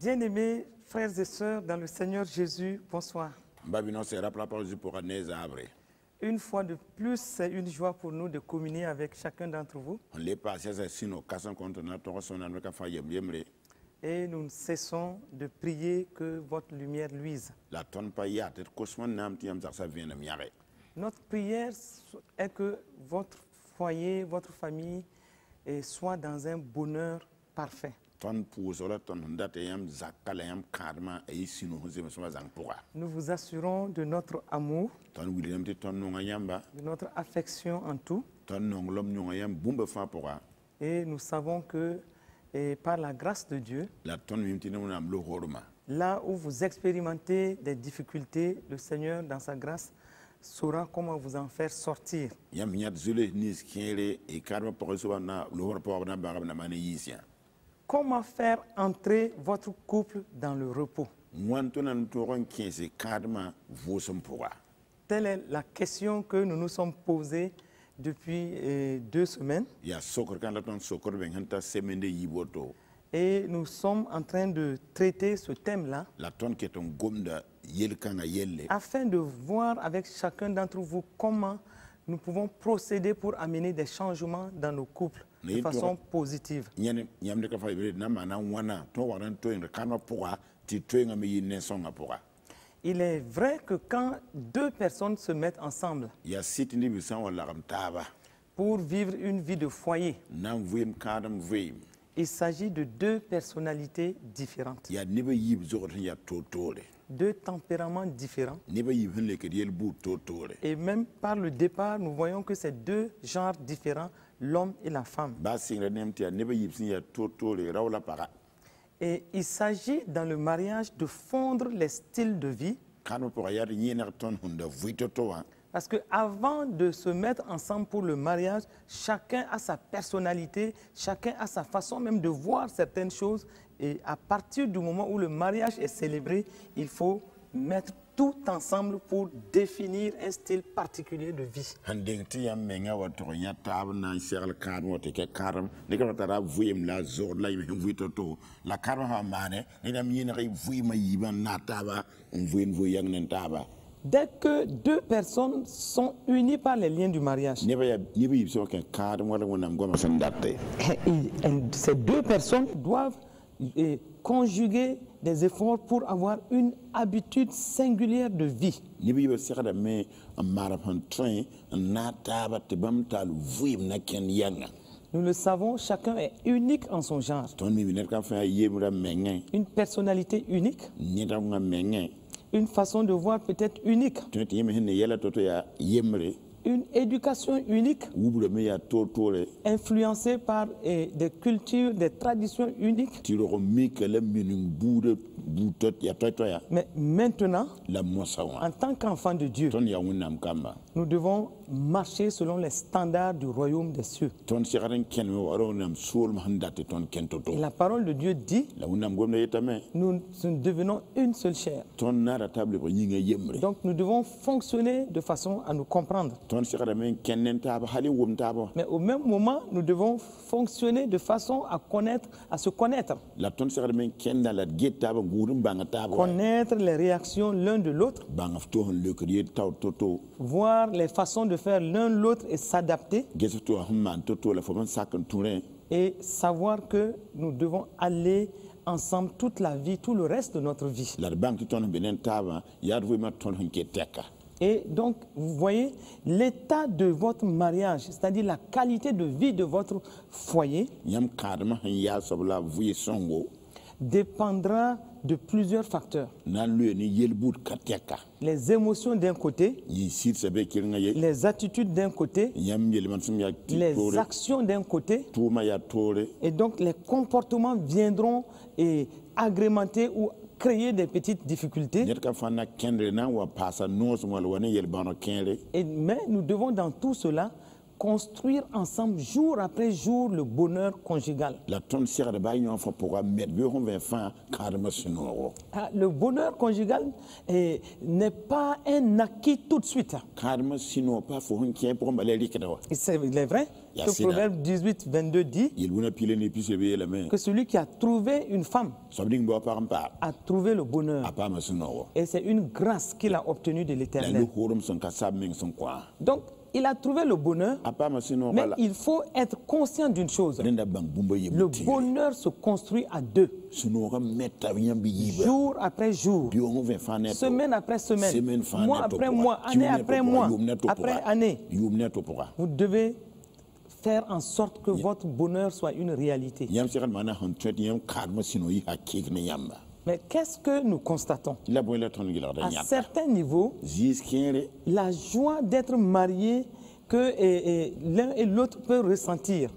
Bien-aimés frères et sœurs dans le Seigneur Jésus, bonsoir. Une fois de plus, c'est une joie pour nous de communier avec chacun d'entre vous. Et nous ne cessons de prier que votre lumière luise. Notre prière est que votre foyer, votre famille soit dans un bonheur parfait. Nous vous assurons de notre amour, de notre affection en tout. Et nous savons que par la grâce de Dieu, là où vous expérimentez des difficultés, le Seigneur, dans sa grâce, saura comment vous en faire sortir. Comment faire entrer votre couple dans le repos? Telle est la question que nous nous sommes posés depuis 2 semaines. Et nous sommes en train de traiter ce thème-là afin de voir avec chacun d'entre vous comment nous pouvons procéder pour amener des changements dans nos couples de façon positive. Il est vrai que quand 2 personnes se mettent ensemble pour vivre une vie de foyer, il s'agit de 2 personnalités différentes, 2 tempéraments différents. Et même par le départ, nous voyons que c'est 2 genres différents, l'homme et la femme. Et il s'agit dans le mariage de fondre les styles de vie. Parce qu'avant de se mettre ensemble pour le mariage, chacun a sa personnalité, chacun a sa façon même de voir certaines choses. Et à partir du moment où le mariage est célébré, il faut mettre tout ensemble pour définir un style particulier de vie. Dès que 2 personnes sont unies par les liens du mariage, ces 2 personnes doivent conjuguer des efforts pour avoir une habitude singulière de vie. Nous le savons, chacun est unique en son genre. Une personnalité unique, une façon de voir peut-être unique, une éducation unique, influencée par des cultures, des traditions uniques. Mais maintenant, en tant qu'enfants de Dieu, nous devons marcher selon les standards du royaume des cieux. Et la parole de Dieu dit, nous devenons une seule chair. Donc nous devons fonctionner de façon à nous comprendre. Mais au même moment, nous devons fonctionner de façon à se connaître. Connaître les réactions l'un de l'autre, voir les façons de faire l'un l'autre et s'adapter, et savoir que nous devons aller ensemble toute la vie, tout le reste de notre vie. Et donc, vous voyez, l'état de votre mariage, c'est-à-dire la qualité de vie de votre foyer, dépendra de plusieurs facteurs. Les émotions d'un côté, les attitudes d'un côté, les actions d'un côté, et donc les comportements viendront agrémenter ou créer des petites difficultés. Mais nous devons dans tout cela construire ensemble, jour après jour, le bonheur conjugal. Le bonheur conjugal n'est pas un acquis tout de suite. C'est vrai que Proverbe 18, 22 dit que celui qui a trouvé une femme a trouvé le bonheur. Et c'est une grâce qu'il a obtenue de l'Éternel. Donc, il a trouvé le bonheur, mais il faut être conscient d'une chose. Le bonheur se construit à deux. Jour après jour, semaine après semaine, mois après mois, année après mois, après année. Vous devez faire en sorte que votre bonheur soit une réalité. Mais qu'est-ce que nous constatons? À certains niveaux, la joie d'être marié que l'un et l'autre peuvent ressentir.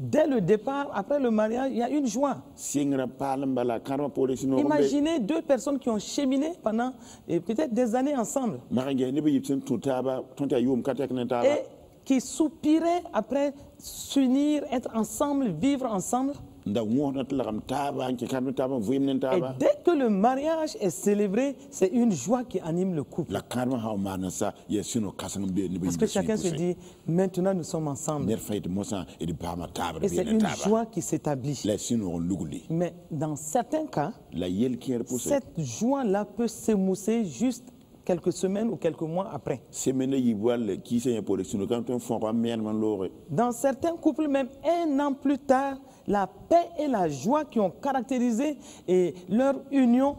Dès le départ, après le mariage, il y a une joie. Imaginez deux personnes qui ont cheminé pendant peut-être des années ensemble et qui soupiraient après s'unir, être ensemble, vivre ensemble. Et dès que le mariage est célébré, c'est une joie qui anime le couple. Parce que chacun se dit, maintenant nous sommes ensemble. Et c'est une joie qui s'établit. Mais dans certains cas, cette joie-là peut s'émousser juste quelques semaines ou quelques mois après. Dans certains couples, même un an plus tard, la paix et la joie qui ont caractérisé leur union,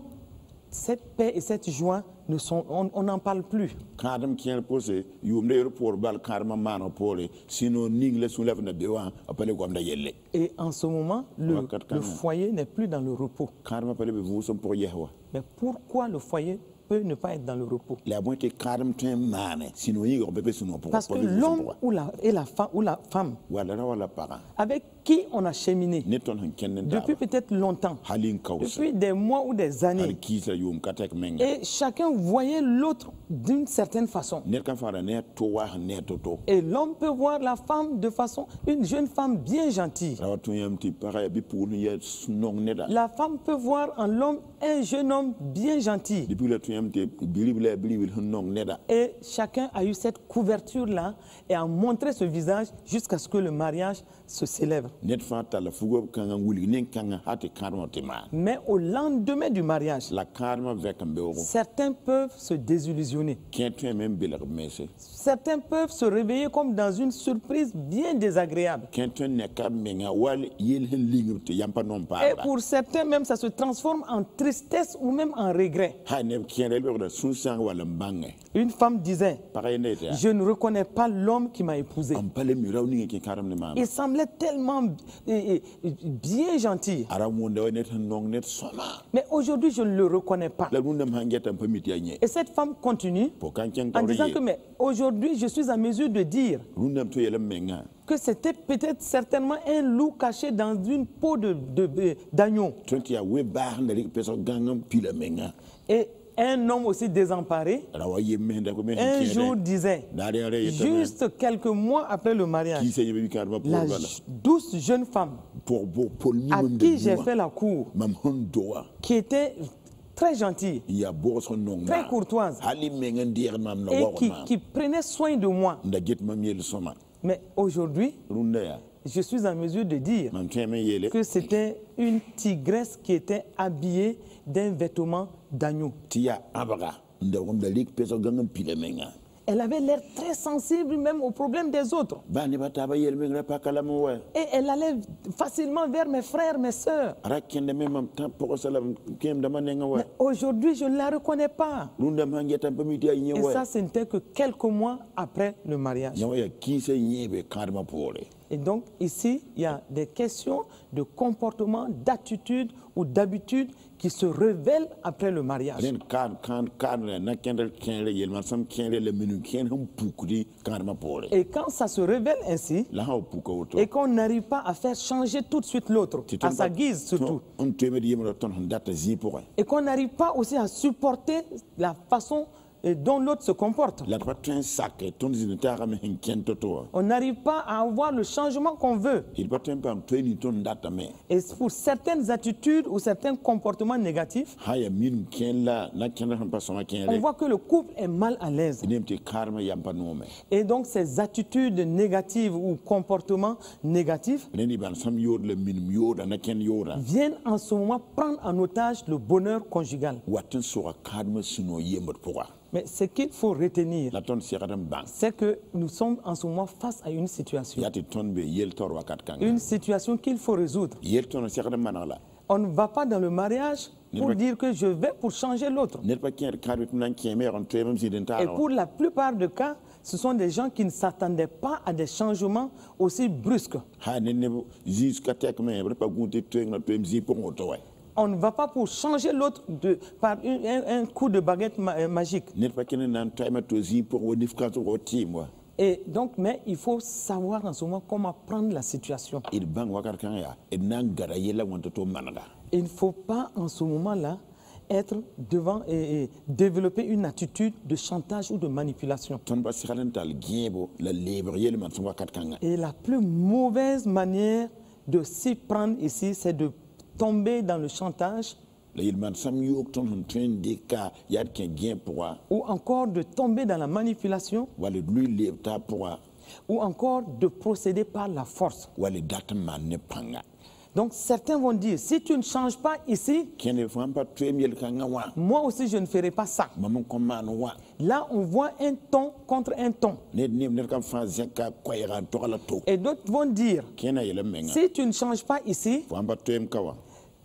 cette paix et cette joie, on n'en parle plus. Et en ce moment, le foyer n'est plus dans le repos. Mais pourquoi le foyer peut ne pas être dans le repos? Parce que l'homme ou la femme avec qui on a cheminé depuis peut-être longtemps, depuis des mois ou des années, et chacun voyait l'autre d'une certaine façon. Et l'homme peut voir la femme de façon, une jeune femme bien gentille. La femme peut voir en l'homme un jeune homme bien gentil. Et chacun a eu cette couverture-là et a montré ce visage jusqu'à ce que le mariage se célèbre. Mais au lendemain du mariage, certains peuvent se désillusionner. Certains peuvent se réveiller comme dans une surprise bien désagréable. Et pour certains même, ça se transforme en tristesse ou même en regret. Une femme disait, je ne reconnais pas l'homme qui m'a épousé. Il semblait tellement bien gentil. Mais aujourd'hui, je ne le reconnais pas. Et cette femme continue en disant que mais aujourd'hui, je suis à mesure de dire que c'était peut-être certainement un loup caché dans une peau d'agneau. Et un homme aussi désemparé, un jour disait, juste quelques mois après le mariage, la douce jeune femme à qui j'ai fait la cour, qui était très gentille, très courtoise, et qui prenait soin de moi. Mais aujourd'hui, je suis en mesure de dire que c'était une tigresse qui était habillée d'un vêtement d'agneau. Elle avait l'air très sensible même aux problèmes des autres. Et elle allait facilement vers mes frères, mes sœurs. Mais aujourd'hui, je ne la reconnais pas. Et ça, ce n'était que quelques mois après le mariage. Et donc, ici, il y a des questions de comportement, d'attitude ou d'habitude qui se révèlent après le mariage. Et quand ça se révèle ainsi, et qu'on n'arrive pas à faire changer tout de suite l'autre, à sa guise surtout, et qu'on n'arrive pas aussi à supporter la façon dont l'autre se comporte. La pas train sac ton zinita ram hin kento to. On n'arrive pas à avoir le changement qu'on veut. Il pas train pas train ton data me. Et pour certaines attitudes ou certains comportements négatifs, Haya min ken la na ken pas sama ken on re. voit que le couple est mal à l'aise. Nemti karma yamba no me. Et donc ces attitudes négatives ou comportements négatifs Neni ban sam yod le min yod na ken yoda. viennent en ce moment prendre en otage le bonheur conjugal. Watin so karma suno yemot pourquoi. Mais ce qu'il faut retenir, La ton siradam bang. c'est que nous sommes en ce moment face à une situation. Yati ton be yel tor wakat kanga. Une situation qu'il faut résoudre. Yel ton siradam manala. On ne va pas dans le mariage pour dire que je vais pour changer l'autre. Net pas ken karbi nan kemer on tremem sidenta. Et pour la plupart des cas, ce sont des gens qui ne s'attendaient pas à des changements aussi brusques. Ha nene zis katek me pas gunte tweng na twem zi pour moto ouais. On ne va pas pour changer l'autre par un coup de baguette magique. Net pas ken nan twem to zi pour wonif kanto ko timwa. Et donc, mais il faut savoir en ce moment comment prendre la situation. Il bang wakar kanga et nan gara yela wonto to managa. Il ne faut pas en ce moment-là être devant et développer une attitude de chantage ou de manipulation. Ton ba siralental giebo la libre yel man wakat kanga. Et la plus mauvaise manière de s'y prendre ici, c'est de tomber dans le chantage Le il man sam yok ton hun train de ka yad ken gien pour ou encore de tomber dans la manipulation wala lui libre ta pour ou encore de procéder par la force. wala data man ne panga. Donc certains vont dire, si tu ne changes pas ici, Ken le fam pas twem yel kanga wa. moi aussi je ne ferai pas ça. Maman commande wa. Là, on voit un ton contre un ton. Ne kam fa zeka koyra to la to. Et d'autres vont dire, Kena yele menga. si tu ne changes pas ici, Fam pas twem kawa.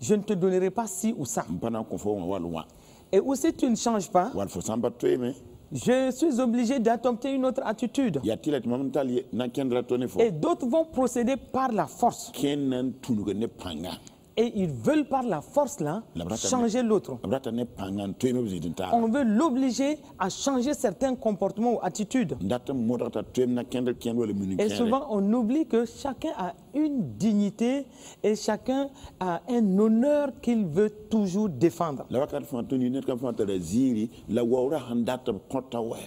je ne te donnerai pas ci ou ça. Mpana ko fo wala wa. Et ou si tu ne changes pas, Wal fo samba tweme. je suis obligé d'adopter une autre attitude. Ya tilet mamantal na kendra tone fo. Et d'autres vont procéder par la force. Kenan tunugo ne panga. Et ils veulent par la force là changer l'autre. Abrata ne panga tweme bizidinta. On veut l'obliger à changer certains comportements ou attitudes. Ndata modata twem na kendra ken wala munu Et ken. souvent, on oublie que chacun a une dignité et chacun a un honneur qu'il veut toujours défendre. La wakat fa toni net kam fa ta ziri la wawra handata kota wa.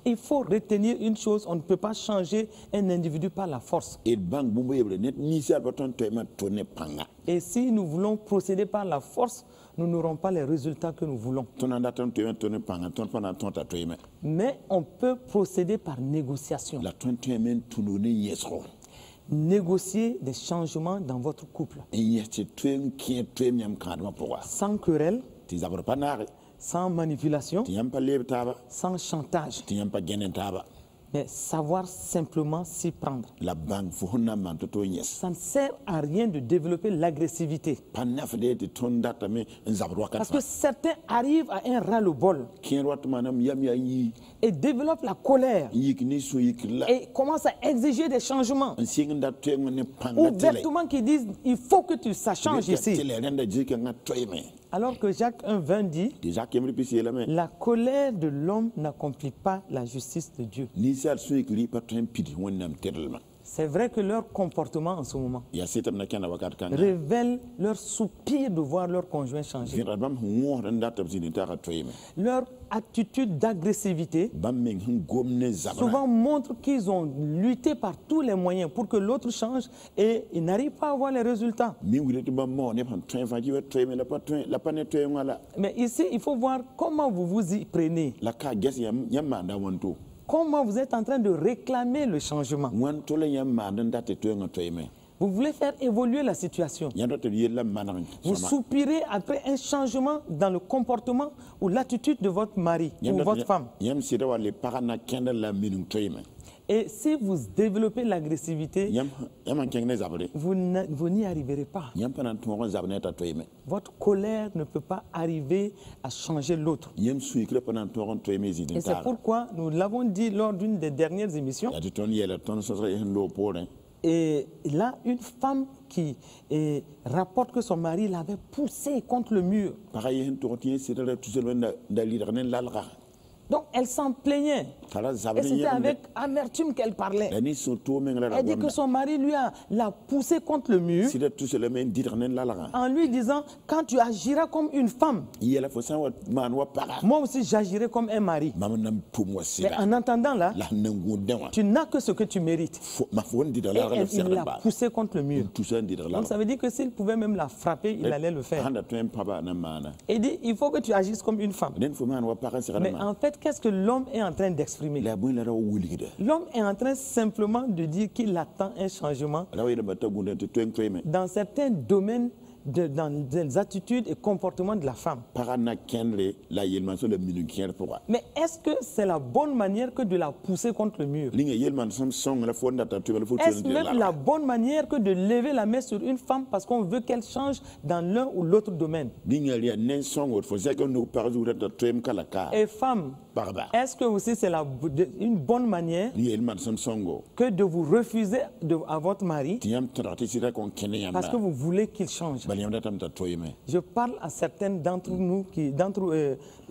Il faut retenir une chose, on ne peut pas changer un individu par la force. Et bang bumbo yebre net ni sa baton twema tone panga. Et si nous voulons procéder par la force, nous n'aurons pas les résultats que nous voulons. Ton andata twema tone panga ton pana ton ta twema. Mais on peut procéder par négociation. La ton twema tunone yesro. Négocier des changements dans votre couple. Et yesti twem kien twem yam kadma pourwa. Sans querelle, Ti zabro panare. sans manipulation, Ti yam pa lebe taba. sans chantage. Ti yam pa genen taba. Mais savoir simplement s'y prendre. La banque fuhuna man to yes. Ça ne sert à rien de développer l'agressivité. Panaf de ti ton data me zabro wakat. Parce que certains arrivent à un ras-le-bol Kien wat manam yam ya yi. et développent la colère Yik ni so yik la. et commencent à exiger des changements. En sing da twem ne panga tele. Ouvertement qui disent, il faut que ça change ici. Tele renda jika nga tweme. Alors que Jacques 1,20 dit, Déjà kemri pisi la me. la colère de l'homme n'accomplit pas la justice de Dieu. Ni sal so yik li pa twem pidi wonnam terlma. C'est vrai que leur comportement en ce moment Ya setam na kana wakat kan. révèle leur soupir de voir leur conjoint changer. Vira bam huwa renda tabzini ta tweme. Leur attitude d'agressivité Bam meng gomne zabra. souvent montre qu'ils ont lutté par tous les moyens pour que l'autre change et ils n'arrivent pas à voir les résultats. Mi wuleti bam mo ne pan twem fa jiwa tweme la pa ne twem wala. Mais ici, il faut voir comment vous vous y prenez. La ka ges yam manda wonto. Comment vous êtes en train de réclamer le changement. Wan tole yam manda ndate twem tweme. Vous voulez faire évoluer la situation. Yando te yella manang. Vous soupirez après un changement dans le comportement ou l'attitude de votre mari ou votre femme. Yam sida wale parana kenda la minung tweme. Et si vous développez l'agressivité, Yam kengne zabre. vous n'y arriverez pas. Yam panan tuwa zabne ta tweme. Votre colère ne peut pas arriver à changer l'autre. Yam suikle panan tuwa tweme Et zidin c'est ta. pourquoi nous l'avons dit lors d'une des dernières émissions. Ya ton yela ton sosre hen lo pore. Et là, une femme qui rapporte que son mari l'avait poussée contre le mur. Pareil hen to tien sida tout seul da liderne lalra. Donc elle s'en plaignait. Tara Et zabri c'était yam avec amertume qu'elle parlait. la ni so to men la Elle dit que son mari l'a poussé contre le mur si da tout se le men dit ren la la en lui disant, quand tu agiras comme une femme, yela fo san wa man wa para moi aussi j'agirai comme un mari. mam nam pum wa Mais sila en entendant là, la nangu denwa tu n'as que ce que tu mérites. ma fo ndi da Et la la il ser l'a ba poussé contre le mur. tout ça ndi da la Donc ça veut dire que s'il pouvait même la frapper, il allait le faire. handa to en papa na mana Et il dit, il faut que tu agisses comme une femme. den fo man wa para ser Mais ma en fait, qu'est-ce que l'homme est en train d'exprimer? la bu la ra wuli de L'homme est en train simplement de dire qu'il attend un changement la wi da bata gunde to en to men dans certains domaines, dans les attitudes et comportements de la femme. para na kenle la yelman so le minu ker pourquoi Mais est-ce que c'est la bonne manière que de la pousser contre le mur? linga yelman sam song la fo ndata to le fo Est-ce tu même la bonne manière que de lever la main sur une femme parce qu'on veut qu'elle change dans l'un ou l'autre domaine? linga ya nen song o fo zaka no par jour da to em kala ka Et femme, parba est-ce que aussi c'est une bonne manière yelman sam songo que de vous refuser à votre mari tiam trati sira kon kene yam parce que vous voulez qu'il change? bal yam da tam ta to yeme Je parle à certaines d'entre nous,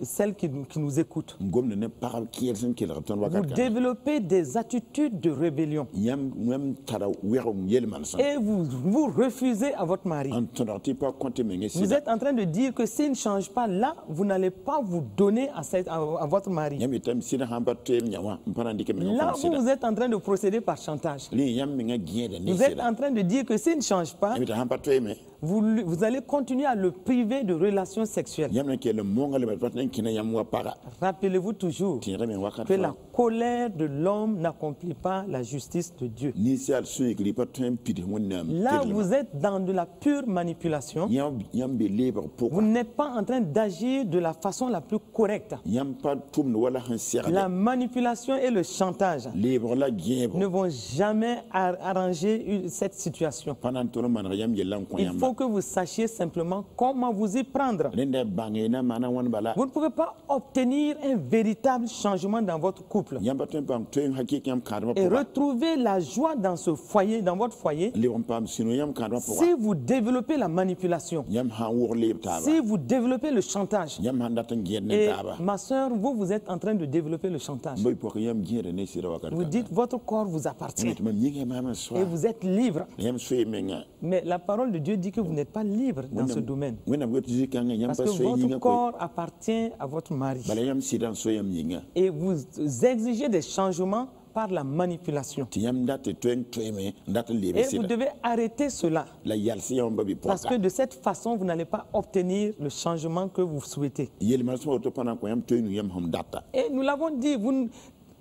celles qui nous écoutent. ngom ne par ki el sen ki la ton Vous wakat développez des attitudes de rébellion yam ngam tara wero yelman sam et vous refusez à votre mari. en trati pas compter mengi Vous êtes en train de dire que s'il ne change pas là, vous n'allez pas vous donner à votre mari. yam itam sina hamba to em nyawa mparandi ke mengi Là, kon sina vous êtes en train de procéder par chantage. li yam menga giede ni Vous êtes sila en train de dire que s'il ne change pas, yam itam hamba to eme vous allez continuer à le priver de relations sexuelles. yam na ke le monga le pat nen kina yam wa para Rappelez-vous toujours ti reme wakat que la colère de l'homme n'accomplit pas la justice de Dieu. ni sal su ikli pat to em pidi wonnam Là, vous êtes dans de la pure manipulation. yam be libre Vous pourquoi n'êtes pas en train d'agir de la façon la plus correcte. yam pas tum wala han serbe La manipulation et le chantage libre la giebo ne vont jamais arranger cette situation. pendant tout le monde yam yelam ko Il yam faut que vous sachiez simplement comment vous y prendre. rende bange na mana wan bala Vous ne pouvez pas obtenir un véritable changement dans votre couple yam batem pam to en hakiki yam kadma et pour retrouver la joie dans ce foyer, dans votre foyer, libre pam sino yam kadma pour si vous développez la manipulation, yam ha wor lib taba si vous développez le chantage. yam han datan giede Et taba ma soeur, vous êtes en train de développer le chantage. boy pour yam giede ne sira wakat Vous dites votre corps vous appartient mam yinga mama so et vous êtes libre. yam so menga Mais la parole de Dieu dit que vous n'êtes pas libre dans ce domaine. wena go tizika yam Parce pas que so votre yinga ko corps appartient à votre mari. bala yam sidan so yam yinga Et vous exigez des changements par la manipulation. ti yam date to en to eme date libre Et vous sira devez arrêter cela. la yal si yam babi Parce que pour de cette façon, vous n'allez pas obtenir le changement que vous souhaitez. yelman so to pendant ko yam to yam hom data Et nous l'avons dit,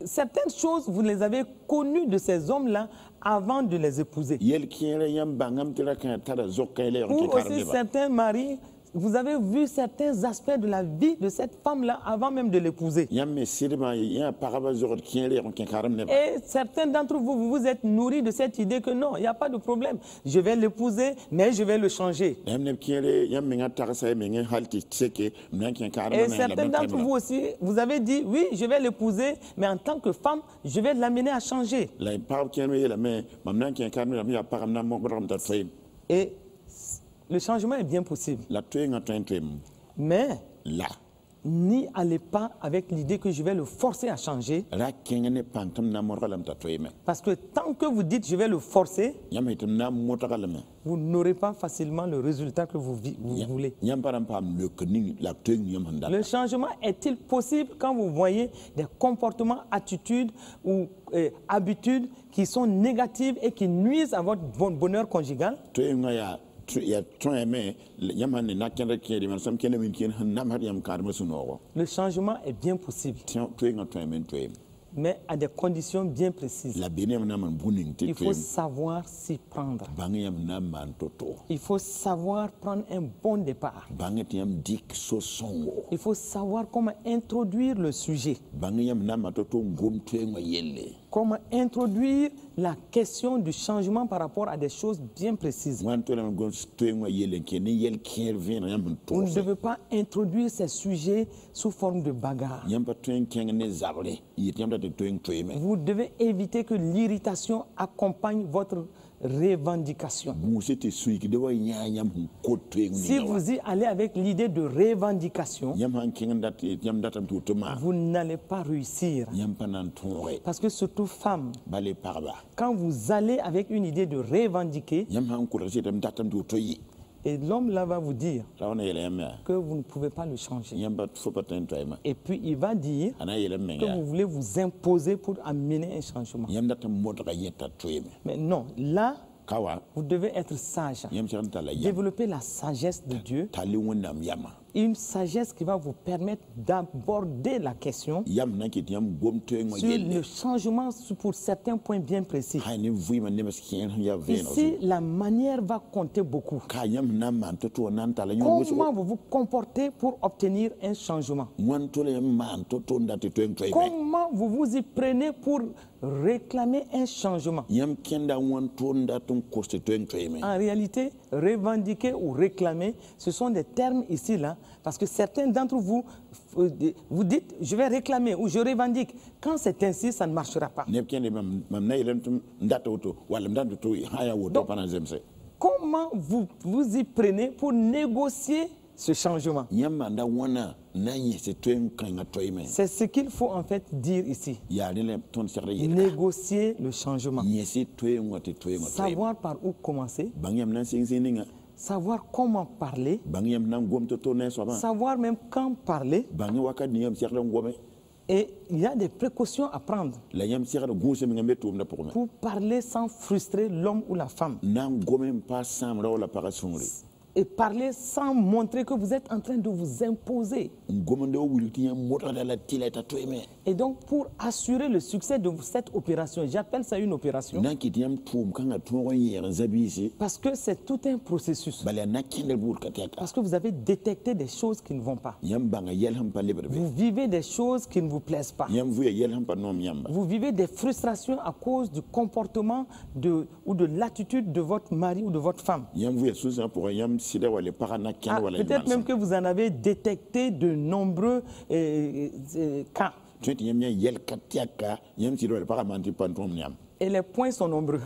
certaines choses, vous les avez connues de ces hommes-là avant de les épouser. yel kire yam bangam tira kan tara zokay le Ou on aussi certains maris, vous avez vu certains aspects de la vie de cette femme-là avant même de l'épouser. yam me sirma ya paraba zokot kire on kan karam ne ba Et certains d'entre vous, vous vous êtes nourris de cette idée que non, il n'y a pas de problème. Je vais l'épouser, mais je vais le changer. yam ne kire yam me ngata sa me ngi halti tseke nan kan karam Et na certains d'entre vous aussi, vous avez dit, oui, je vais l'épouser, mais en tant que femme, je vais l'amener à changer. la par kire me la me mam nan kan karam na ya param na mo bram ta toy Et le changement est bien possible. la toy nga toy Mais la n'y allez pas avec l'idée que je vais le forcer à changer. la kengene pantam na mo galam ta toy me Parce que tant que vous dites je vais le forcer, yam itam na mo ta galam vous n'aurez pas facilement le résultat que vous voulez. yam param pam le kning la toy yam handa Le changement est-il possible quand vous voyez des comportements, attitudes ou habitudes qui sont négatives et qui nuisent à votre bonheur conjugal? toy nga ya toy me yam han na kende kire man sam kende min kin han nam har yam karma suno Le changement est bien possible, toy nga toy men toy mais à des conditions bien précises. la benem na man buning ti Il toy faut savoir s'y prendre. bangi yam na man toto Il faut savoir prendre un bon départ. bangi yam dik so songo Il faut savoir comment introduire le sujet, bangi yam na matoto ngom toy nga yelle comment introduire la question du changement par rapport à des choses bien précises. wan to na ngom toy nga yelle ke ni yel kier vin yam Vous to ne devez pas introduire ces sujets sous forme de bagarre. yam pa toy keng ne zabre yit yam da toy me Vous devez éviter que l'irritation accompagne revendication. Si vous y allez avec l'idée de revendication, vous n'allez pas réussir. Parce que surtout femmes, quand vous allez avec une idée de revendiquer, et l'homme là va vous dire que vous ne pouvez pas le changer. Et puis il va dire que vous voulez vous imposer pour amener un changement. Mais non, là, vous devez être sage. Développer la sagesse de Dieu. Une sagesse qui va vous permettre d'aborder la question sur le changement pour certains points bien précis. Ici, la manière va compter beaucoup. Comment vous vous comportez pour obtenir un changement? Comment vous vous y prenez pour réclamer un changement? En réalité, revendiquer ou réclamer, ce sont des termes ici là, parce que certains d'entre vous, vous dites je vais réclamer ou je revendique. Quand c'est ainsi, ça ne marchera pas. Donc, comment vous vous y prenez pour négocier ce changement? C'est ce qu'il faut en fait dire ici. Négocier le changement. Savoir par où commencer. Savoir comment parler. Savoir même quand parler. Et il y a des précautions à prendre pour parler sans frustrer l'homme ou la femme. Et parler sans montrer que vous êtes en train de vous imposer. Et donc, pour assurer le succès de cette opération, j'appelle ça une opération, parce que c'est tout un processus. Parce que vous avez détecté des choses qui ne vont pas. Vous vivez des choses qui ne vous plaisent pas. Vous vivez des frustrations à cause du comportement ou de l'attitude de votre mari ou de votre femme. Peut-être même que vous en avez détecté de nombreux cas. Et les points sont nombreux.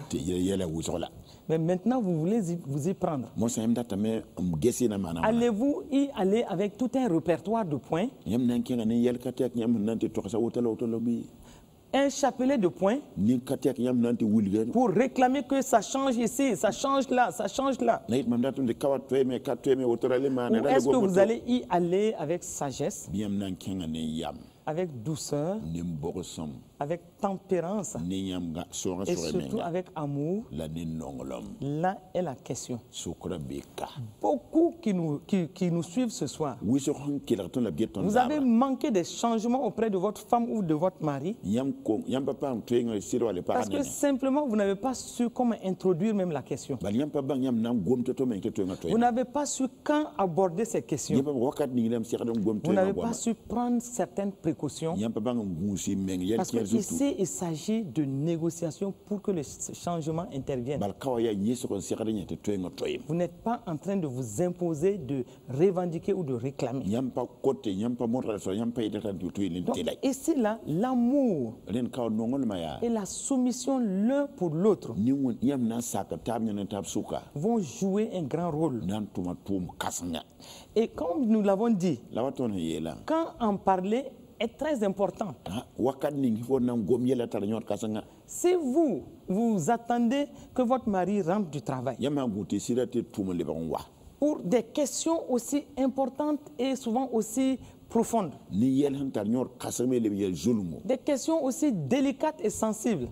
Mais maintenant, vous voulez vous y prendre. Allez-vous y aller avec tout un répertoire de points? Un chapelet de points pour réclamer que ça change ici, ça change là, ça change là. Ou est-ce que vous allez y aller avec sagesse, avec douceur, avec tempérance et surtout avec amour? Là est la question. Beaucoup qui nous suivent ce soir, vous avez manqué des changements auprès de votre femme ou de votre mari parce que simplement vous n'avez pas su comment introduire même la question. Vous n'avez pas su quand aborder ces questions. Vous n'avez pas su prendre certaines précautions. Parce que ici, il s'agit de négociation pour que le changement intervienne. Vous n'êtes pas en train de vous imposer, de revendiquer ou de réclamer. Donc, ici, là, l'amour et la soumission l'un pour l'autre vont jouer un grand rôle. Et comme nous l'avons dit, quand en parler est très important. Si vous attendez que votre mari rentre du travail pour des questions aussi importantes et souvent aussi profondes, des questions aussi délicates et sensibles,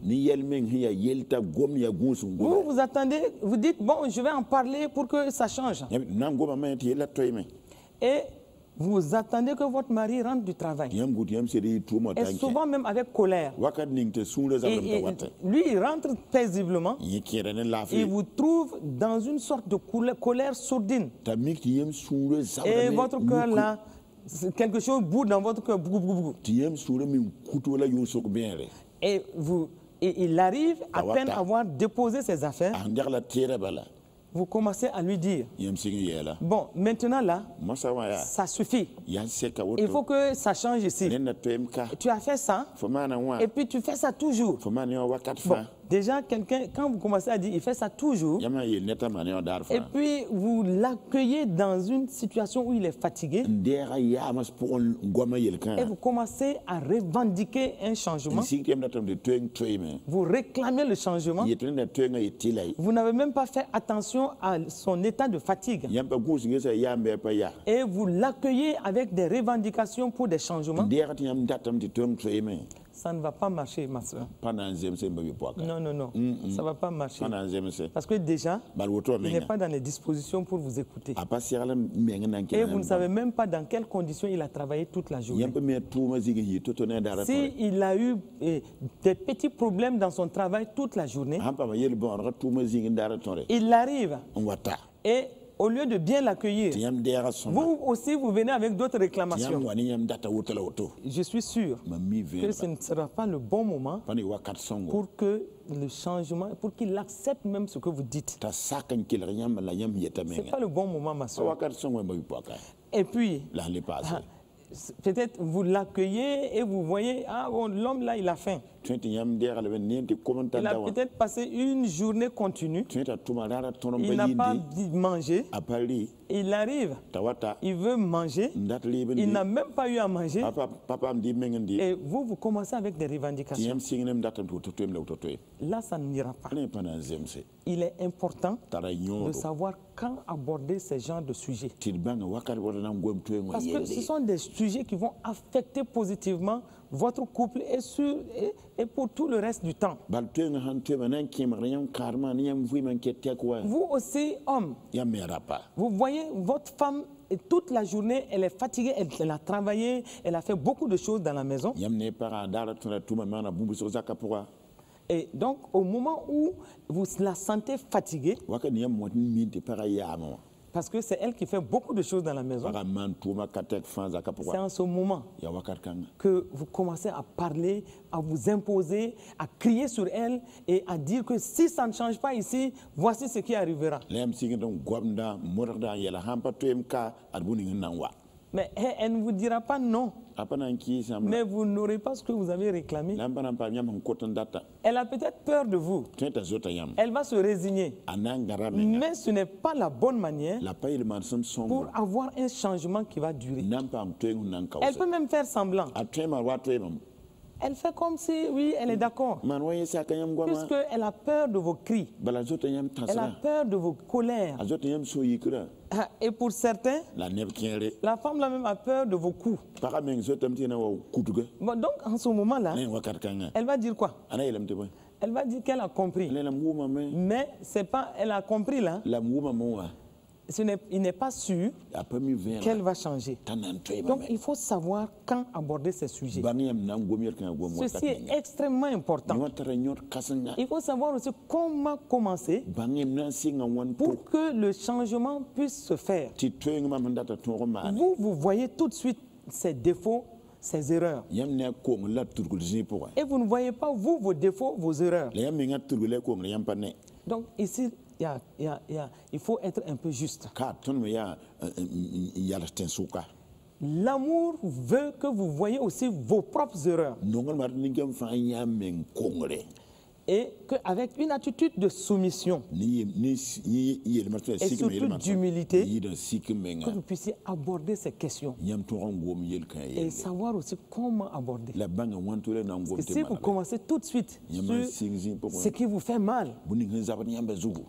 vous attendez, vous dites, bon, je vais en parler pour que ça change. Et vous attendez que votre mari rentre du travail. Et souvent même avec colère. Et lui, il rentre paisiblement. Il vous trouve dans une sorte de colère sourdine. Et votre cœur là, quelque chose boude dans votre cœur. Et il arrive à peine à avoir déposé ses affaires. Vous commencez à lui dire, bon, maintenant là, ça suffit. Il faut que ça change ici. Tu as fait ça, et puis tu fais ça toujours. Bon, déjà, quelqu'un, quand vous commencez à dire, il fait ça toujours, Yama yel neta mane o dar et fa. puis vous l'accueillez dans une situation où il est fatigué, Ndera ya mas pour ngoma yel kan. et vous commencez à revendiquer un changement, Si kem datam de tweng tweme. vous réclamez le changement, Yetren da twenga yetilai. vous n'avez même pas fait attention à son état de fatigue, Yampa gus ngesa yambe pa ya. et vous l'accueillez avec des revendications pour des changements. Ndera yam datam de tweng tweme. Ça ne va pas marcher, ma soeur. Pendant zemse mbabi poaka. Non, non, non, ça ne va pas marcher. Pendant zemse. Parce que déjà, Balwoto il n'est menga. pas dans les dispositions pour vous écouter. Apa siala menga nanke. Et vous ne savez même pas dans quelles conditions il a travaillé toute la journée. Yampa me touma zigi yito tone dara. Si il a eu des petits problèmes dans son travail toute la journée, Hampa ma yel bon ra touma zigi dara tone. il arrive Wata. et au lieu de bien l'accueillir, Yam dera soma. vous aussi vous venez avec d'autres Yam réclamations. wani yam data wotala woto. Je suis sûr Mami que ve. ce ne sera pas le bon moment Pani wakat songo. pour que le changement, pour qu'il accepte même ce que vous dites. Ta sakan kil yam la yam yeta Ce n'est menga. pas le bon moment, ma soeur. Wakat songo mbabi poaka. Et puis, La le passe. peut-être vous l'accueillez et vous voyez, ah bon, l'homme là, il a faim. Twente yam dera le niente commenta Il a dawa. peut-être passé une journée continue. Twente tuma dara tono Il n'a pas bayindi. mangé. Apali Il arrive, tawata. il veut manger. Ndat liben. Il n'a même pas eu à manger. Papa me dit mengendi. Et vous commencez avec des revendications. Yam singnem datam to twem la to. Là, ça n'ira pas. Allez pendant zemse. Il est important Tara de nyodo. savoir quand aborder ce genre de sujets. Tilbanga wakat wona nam gom twengo Parce que yelde. ce sont des sujets qui vont affecter positivement votre couple et pour tout le reste du temps. Bal twengo han twema nan kimar yam karma yam vuiman ketekwa. Vous aussi, homme, Yam merapa. vous voyez votre femme, et toute la journée, elle est fatiguée, elle a travaillé, elle a fait beaucoup de choses dans la maison. Yam ne para dara tuna tuma mana bumbu so zakapura. Et donc, au moment où vous la sentez fatiguée, Wakat yam motin minti para yamo. parce que c'est elle qui fait beaucoup de choses dans la maison, Para man tuma katek fan c'est zakapura. en ce moment Ya wakat kanga. que vous commencez à parler, à vous imposer, à crier sur elle et à dire que si ça ne change pas ici, voici ce qui arrivera. Lem singedon gwamda morda yela hampa twem ka adbuni nanwa. Mais elle ne vous dira pas non, Apana ki sam. mais vous n'aurez pas ce que vous avez réclamé. Lambana pa yam koton data. Elle a peut-être peur de vous. Twenta zota yam. Elle va se résigner. Anangara menga. Mais ce n'est pas la bonne manière La paille man som pour songo. avoir un changement qui va durer. Nampa am twengo nan Elle kausa. peut même faire semblant. A twema wa twema. Elle fait comme si, oui, elle est d'accord. Man waye sa kanyam gwama. Puisqu'elle a peur de vos cris. Bala zota yam Elle a tasra. peur de vos colères. A zota yam so yikra. Ah, et pour certains, La neb kienre. la femme là même a peur de vos coups. Para men zota mtina wa kutuga. Bon, donc, en ce moment-là, Len wakat kanga. elle va dire quoi? Ana yelam te boy. Elle va dire qu'elle a compris. Len la muma me. Mais c'est pas, elle a compris là. La muma mo wa. Il n'est pas sûr A pa mi vera. qu'elle va changer. Tanan twema Donc, me. il faut savoir quand aborder ces sujets. Bangiyam nam gomier kan gom wakat. Ceci est extrêmement important. Ni watara nyor kasanga. Il faut savoir aussi comment commencer Bangiyam nan singa wan po. pour que le changement puisse se faire. Ti twengo ma mandata tongo ma. Vous voyez tout de suite ses défauts, ses erreurs. Yam ne ko la turgul zi po. Et vous ne voyez pas, vous, vos défauts, vos erreurs. La yam menga turgul ko yam pa ne. Donc ici, il faut être un peu juste. Ka ton me ya yala tensuka. L'amour veut que vous voyez aussi vos propres erreurs. Nongal mar ningam fa yam men kongre. Et qu'avec une attitude de soumission, Ni yel mar et surtout d'humilité, Yi da sik menga. que vous puissiez aborder ces questions Yam to ngom yel kan et yel. savoir aussi comment aborder. La banga wan to le na ngom Et te si vous ma. commencez tout de suite Yam sur sing po. ce qui vous fait mal, Buning zabat yam ba zugu.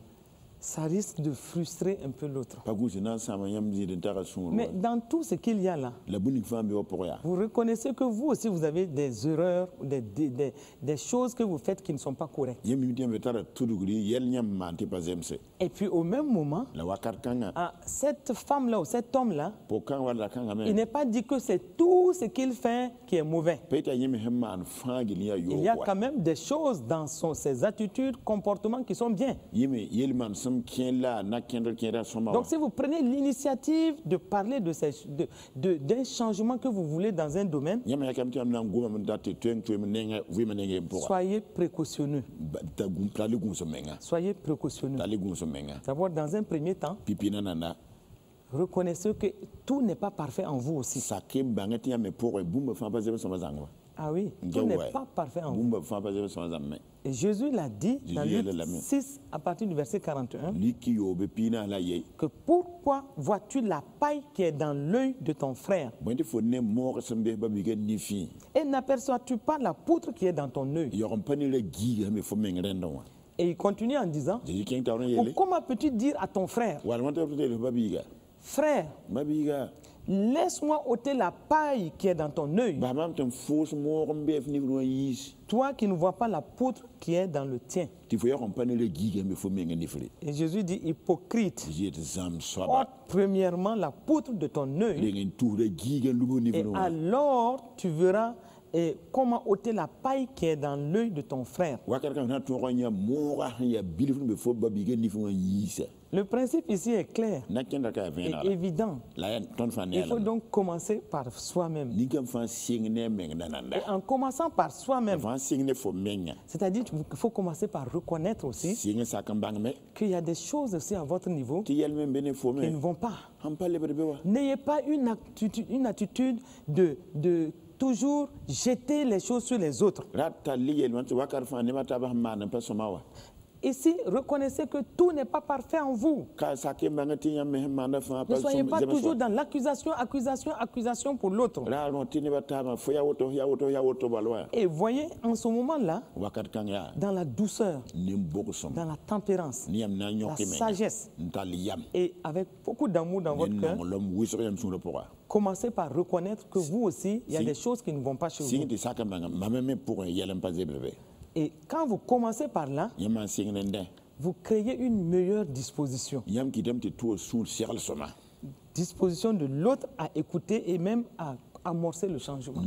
ça risque de frustrer un peu l'autre. Pagusi na sama yam zi de tara sungro. Mais dans tout ce qu'il y a là, La buning fa be po ya. vous reconnaissez que vous aussi, vous avez des erreurs, des choses que vous faites qui ne sont pas correctes. Yam mi dem tara tudugri yel nyam manti pa zemse. Et puis au même moment, La wakar kanga. cette femme-là ou cet homme-là, Po kan wala kanga me. il n'est pas dit que c'est tout ce qu'il fait qui est mauvais. Peta yemi hemman fangil ya yo. Il y a quand même des choses dans ses attitudes, comportements qui sont bien. Yemi yelman sam kien la na kendel kien soma. Donc si vous prenez l'initiative de parler d'un changement que vous voulez dans un domaine, Yemi yakam ti am na ngoma mun date twen twen nenga wi menenge po. soyez précautionneux. Ta gum plali gum so menga. Soyez précautionneux. Tali gum so menga. D'abord, dans un premier temps, Pipi nana. reconnaissez que tout n'est pas parfait en vous aussi. Saké bangati ya me po bumba fa ba zebe sama zangwa. Ah oui, tout n'est pas parfait en vous. Et Jésus l'a dit dans Luc 6, à partir du verset 41, que pourquoi vois-tu la paille qui est dans l'œil de ton frère et n'aperçois-tu pas la poutre qui est dans ton œil? Et il continue en disant, comment peux-tu dire à ton frère, frère, laisse-moi ôter la paille qui est dans ton œil, toi qui ne vois pas la poutre qui est dans le tien. Et Jésus dit, hypocrite, ôte premièrement la poutre de ton œil, et alors tu verras comment ôter la paille qui est dans l'œil de ton frère. Le principe ici est clair et évident. Il faut donc commencer par soi-même. Et en commençant par soi-même, c'est-à-dire qu'il faut commencer par reconnaître aussi qu'il y a des choses aussi à votre niveau qui ne vont pas. N'ayez pas une attitude de toujours jeter les choses sur les autres. Ici, reconnaissez que tout n'est pas parfait en vous. Ne soyez pas toujours dans l'accusation pour l'autre. Et voyez, en ce moment-là, dans la douceur, dans la tempérance, la sagesse, et avec beaucoup d'amour dans votre cœur, commencez par reconnaître que vous aussi, il y a des choses qui ne vont pas chez vous. Et quand vous commencez par là, vous créez une meilleure disposition. Disposition de l'autre à écouter et même à amorcer le changement.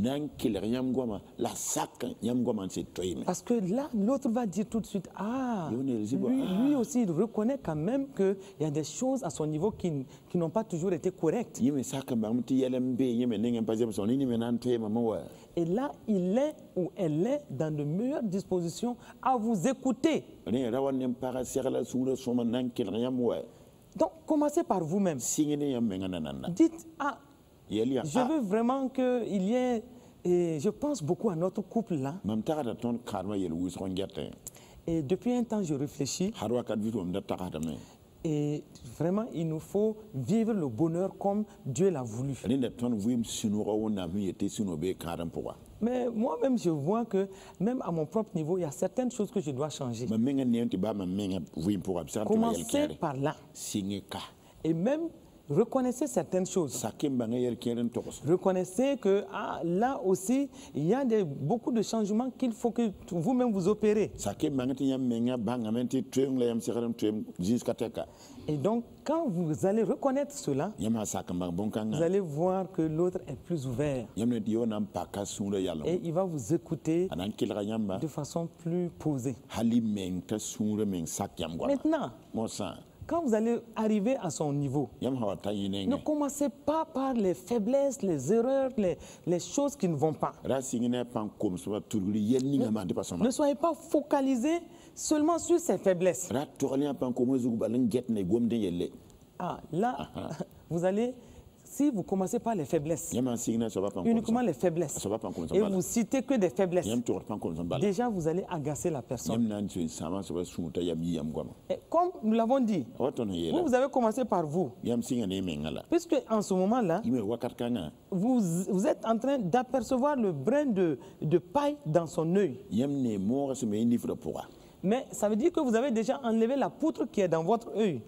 Parce que là, l'autre va dire tout de suite, ah, lui aussi, il reconnaît quand même qu'il y a des choses à son niveau qui n'ont pas toujours été correctes. Et là, il est ou elle est dans de meilleures dispositions à vous écouter. Donc, commencez par vous-même. Dites, ah, je veux vraiment qu'il y ait, et je pense beaucoup à notre couple là. Et depuis un temps, je réfléchis. Et vraiment, il nous faut vivre le bonheur comme Dieu l'a voulu. Mais moi-même, je vois que même à mon propre niveau, il y a certaines choses que je dois changer. Commencez par là. Et même reconnaissez certaines choses. Reconnaissez que là aussi, il y a beaucoup de changements qu'il faut que vous-même vous opérez. Et donc, quand vous allez reconnaître cela, vous allez voir que l'autre est plus ouvert. Et il va vous écouter de façon plus posée. Maintenant, quand vous allez arriver à son niveau, ne commencez pas par les faiblesses, les erreurs, les choses qui ne vont pas. Ne soyez pas focalisé seulement sur ses faiblesses. Ah, là, vous allez... Si vous commencez par les faiblesses, uniquement les faiblesses, et vous citez que des faiblesses, déjà vous allez agacer la personne. Et comme nous l'avons dit, vous avez commencé par vous. Puisque en ce moment-là, vous êtes en train d'apercevoir le brin de paille dans son œil. Mais ça veut dire que vous avez déjà enlevé la poutre qui est dans votre œil.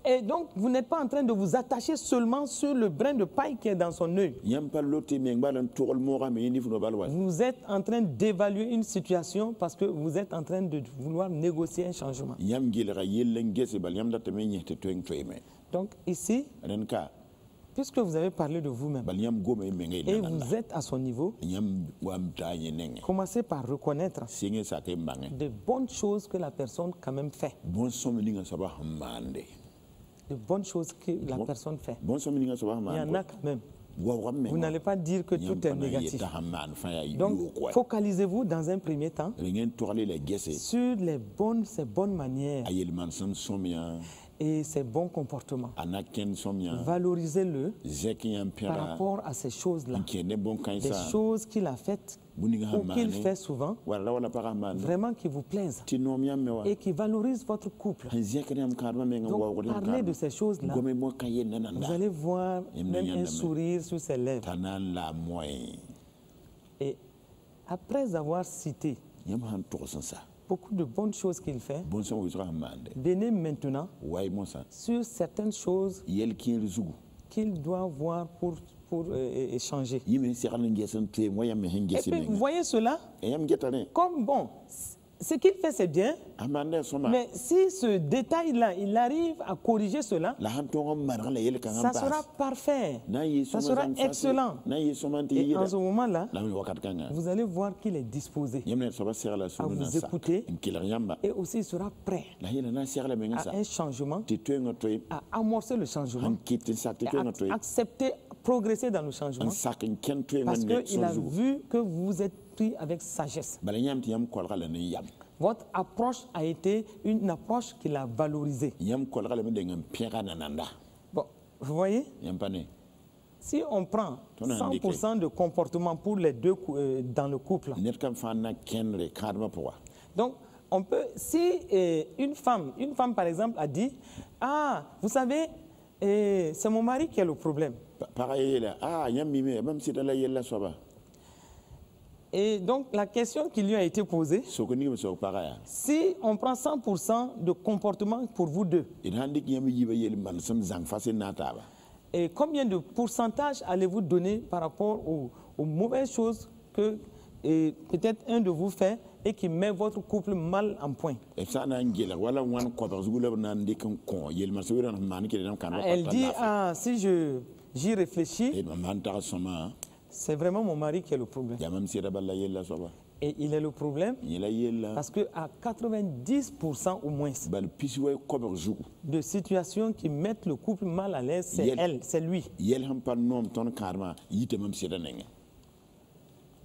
Et donc, vous n'êtes pas en train de vous attacher seulement sur le brin de paille qui est dans son œil. Vous êtes en train d'évaluer une situation parce que vous êtes en train de vouloir négocier un changement. Donc, ici, puisque vous avez parlé de vous-même et vous êtes à son niveau, commencez par reconnaître de bonnes choses que la personne quand même fait. De bonnes choses que la personne fait. Il y en a quand même. Vous n'allez pas dire que tout est négatif. Donc, focalisez-vous dans un premier temps sur ces bonnes manières. et ses bons comportements. ana ken somya Valorisez-le zeki yam par pera rapport à ces choses-là. kene bon Des kansa choses qu'il a faites buninga ou qu'il hamane fait souvent, wala para man vraiment qui vous plaisent ti nom yam mewa et qui valorisent votre couple. zeki yam karma menga Donc, wa ko parlez de ces choses-là. gome mo kaye Vous nananda allez voir Yem même yandame. un sourire sur ses lèvres. tanan la moy Et après avoir cité yam han to sansa beaucoup de bonnes choses qu'il fait, bon son wi hamande venez maintenant way mo sa sur certaines choses yel kin zugu qu'il doit voir pour échanger. yimi sekan ngesen te mo yam Et ngesen puis, vous voyez cela yam getane comme bon. Ce qu'il fait, c'est bien, amande soma mais si ce détail-là, il arrive à corriger cela, la han to mar la yel kan ça sera parfait, ça sera excellent. na yi somante Et yida en ce moment-là, la mi wakat kanga vous allez voir qu'il est disposé yamne soba serla sunu na vous sa écouter. kilar yamba Et aussi, il sera prêt la yela na serla menga à sa un changement, ti to ngotoy à amorcer le changement, han kitin sa ti et to à ngotoy accepter, progresser dans le changement, an sakin ken to parce ngane qu'il a sonzu vu que vous êtes pris avec sagesse. bala yam ti yam kolga la ne yam Votre approche a été une approche qu'il a valorisée. yam kolga la me de ngam piega nananda Bon, vous voyez, yam pane si on prend Ton indiqué. 100% de comportement pour les deux dans le couple, net kam fa na kenre karma pour donc on peut, si une femme par exemple a dit, ah, vous savez, c'est mon mari qui a le problème. pareil là yam mi même si la yella soba Et donc la question qui lui a été posée, sokoni me sok pareil si on prend 100% de comportement pour vous deux, in handik yam yiba yel man sam zang fase nata ba et combien de pourcentage allez-vous donner par rapport aux mauvaises choses que peut-être un de vous fait et qui met votre couple mal en point? e sa na ngela wala wan ko ba zugula na ndik ko yel man so wiran man ki dem kan Elle dit, ah, si j'y réfléchis, e man ta soma c'est vraiment mon mari qui est le problème. ya mam sira balla yella soba Et il est le problème yela yella parce qu'à 90% au moins bal pisi way ko ba zugu de situations qui mettent le couple mal à l'aise, c'est elle, c'est lui. yel ham pan nom ton karma yite mam sira nenga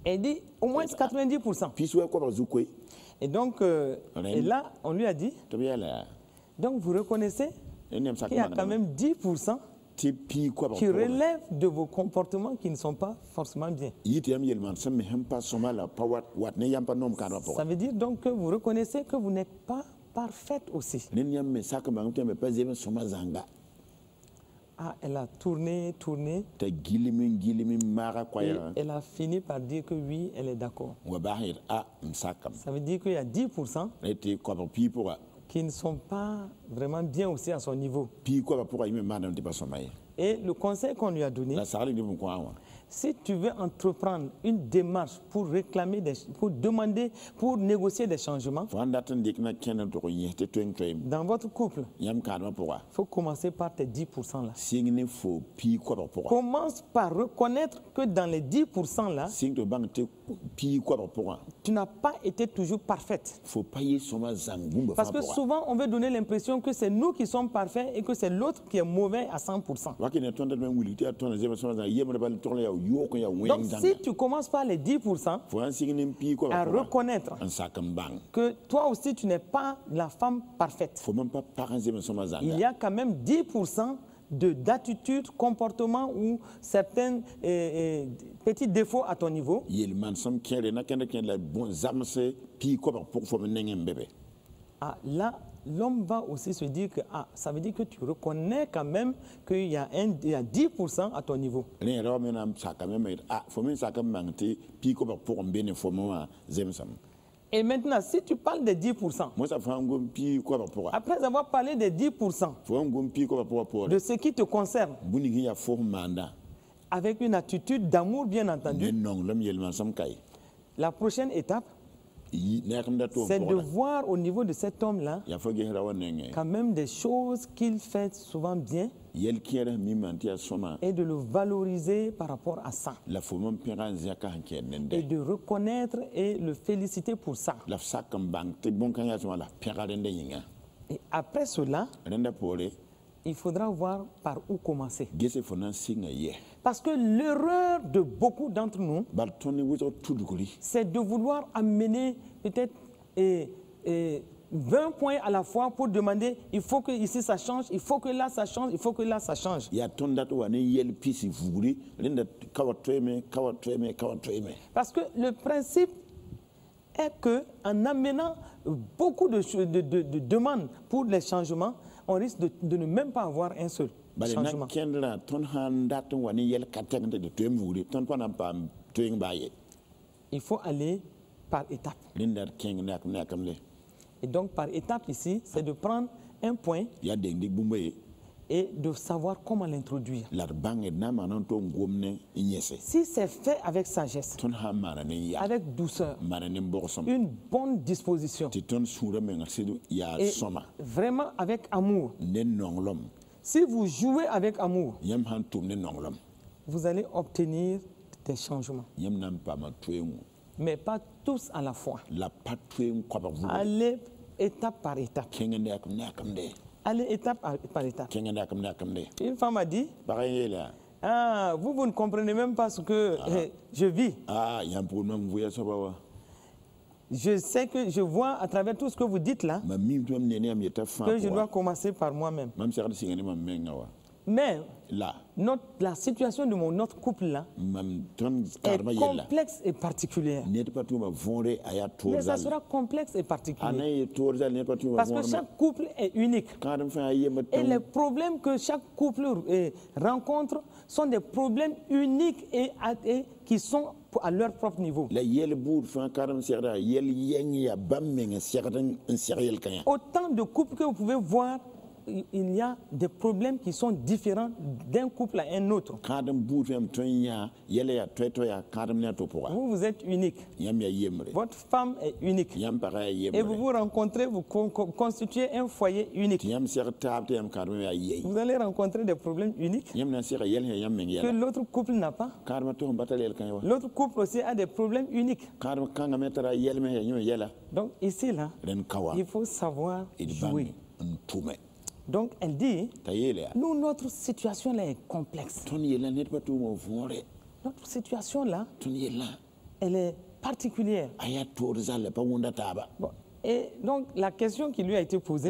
Elle dit au moins 90%. pisi way ko ba zugu koy Et donc, et là, on lui a dit, to yela donc vous reconnaissez enem qu'il y a quand même 10% ti pi ko ba qui relèvent de vos comportements qui ne sont pas forcément bien. yite yam yel man sam hem pa soma la pa wat ne yam pa nom karma pour Ça veut dire donc que vous reconnaissez que vous n'êtes pas parfaite aussi. nen yam me sak ma ngam pa zeme soma zanga Ah, elle a tourné, ta gilimi mara et kwaya elle a fini par dire que oui, elle est d'accord. wa bahir msakam Ça veut dire qu'il y a 10% rete ko ba pi pour qui ne sont pas vraiment bien aussi à son niveau. pi ko ba pour yime madam ti pas somay Et le conseil qu'on lui a donné, la sali ni bon ko awa si tu veux entreprendre une démarche pour réclamer, pour demander, pour négocier des changements fo anda tan dik na kenan to ko yete to dans votre couple, yam karma pour il faut commencer par tes 10% là. singni fo pi ko ba pour Commence par reconnaître que dans les 10% là, sing to bang te pi ko ba pour tu n'as pas été toujours parfaite. fo paye soma zangumba Parce que souvent, on veut donner l'impression que c'est nous qui sommes parfaits et que c'est l'autre qui est mauvais à 100%. wakine ton da men wuli ti ton zema soma zanga yema bal to ya yo ko ya Donc, wen si tu commences par les 10%, fo an singni pi ko à ba pour reconnaître an sakam bang que toi aussi, tu n'es pas la femme parfaite. fo même pas par zema soma zanga Il y a quand même 10% d'attitude, comportement ou certains petits défauts à ton niveau. yel man sam kere na ken la bon zamse pi ko ba pour fo men ngem bébé Ah, là, l'homme va aussi se dire que ça veut dire que tu reconnais quand même qu'il y a 10% à ton niveau. ne raw men am sakam me fo men sakam mangte pi ko ba pour mbene fo mo zem sam Et maintenant, si tu parles des 10%, mo sa fa ngom pi ko ba pour après avoir parlé des 10% fo ngom pi ko ba pour de ce qui te concerne, buni ya fo manda avec une attitude d'amour bien ne entendu, non lam yel man sam kay la prochaine étape, ne xam da to c'est de pour voir au niveau de cet homme-là ya fo ge rawa nenge quand même des choses qu'il fait souvent bien yel kere mi man ti soma et de le valoriser par rapport à ça. la fo mon piran zaka hanke Et nende de reconnaître et le féliciter pour ça. la sakam bang te bon kan ya soma la piran nende yinga Et après cela, renda pore il faudra voir par où commencer. gese fo nan singa ye Parce que l'erreur de beaucoup d'entre nous, bar toni wuto tudukuli c'est de vouloir amener peut-être 20 points à la fois pour demander, il faut que ici ça change, il faut que là ça change, il faut que là ça change. Parce que le principe est qu'en amenant beaucoup de demandes pour les changements, on risque de ne même pas avoir un seul changement. Il faut aller par étapes. Et donc par étapes ici, c'est de prendre un point et de savoir comment l'introduire. Si c'est fait avec sagesse, avec douceur, une bonne disposition, et vraiment avec amour, si vous jouez avec amour, vous allez obtenir des changements. Mais pas tous à la fois. Allez étape par étape. Allez étape par étape. Une femme a dit, ah, vous ne comprenez même pas ce que je vis. Je sais que je vois à travers tout ce que vous dites là, que je dois commencer par moi-même. Mais la situation de notre couple là est complexe et particulière. Mais ça sera complexe et particulier. Parce que chaque couple est unique. Et les problèmes que chaque couple rencontre sont des problèmes uniques et qui sont à leur propre niveau. Autant de couples que vous pouvez voir, il y a des problèmes qui sont différents d'un couple à un autre. Vous êtes unique. Votre femme est unique. Et vous vous rencontrez, vous constituez un foyer unique. Vous allez rencontrer des problèmes uniques que l'autre couple n'a pas. L'autre couple aussi a des problèmes uniques. Donc ici, là, il faut savoir jouer. Donc elle dit, nous, notre situation là est complexe. Notre situation là, elle est particulière. Bon, et donc la question qui lui a été posée,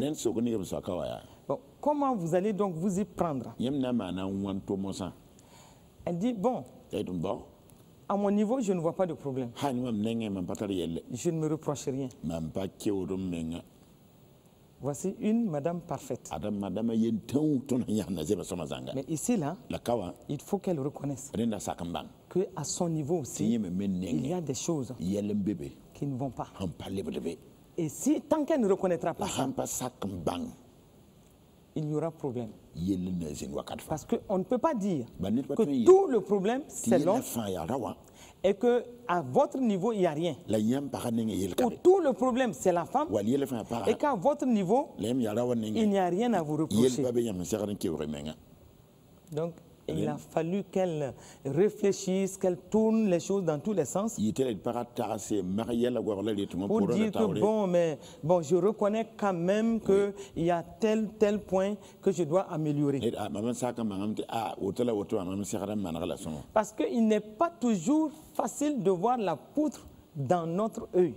bon, comment vous allez donc vous y prendre? Elle dit, bon, à mon niveau, je ne vois pas de problème. Je ne me reproche rien. Voici une madame parfaite. Mais ici, là, il faut qu'elle reconnaisse qu'à son niveau aussi, il y a des choses qui ne vont pas. Et si, tant qu'elle ne reconnaîtra pas ça, il y aura problème. Parce qu'on ne peut pas dire que tout le problème, c'est l'homme et qu'à votre niveau, il n'y a rien. Ou tout le problème, c'est la femme et qu'à votre niveau, il n'y a rien à vous reprocher. Donc, il a fallu qu'elle réfléchisse, qu'elle tourne les choses dans tous les sens. Pour dire que bon, je reconnais quand même qu'il y a tel point que je dois améliorer. Parce qu'il n'est pas toujours facile de voir la poutre dans notre œil.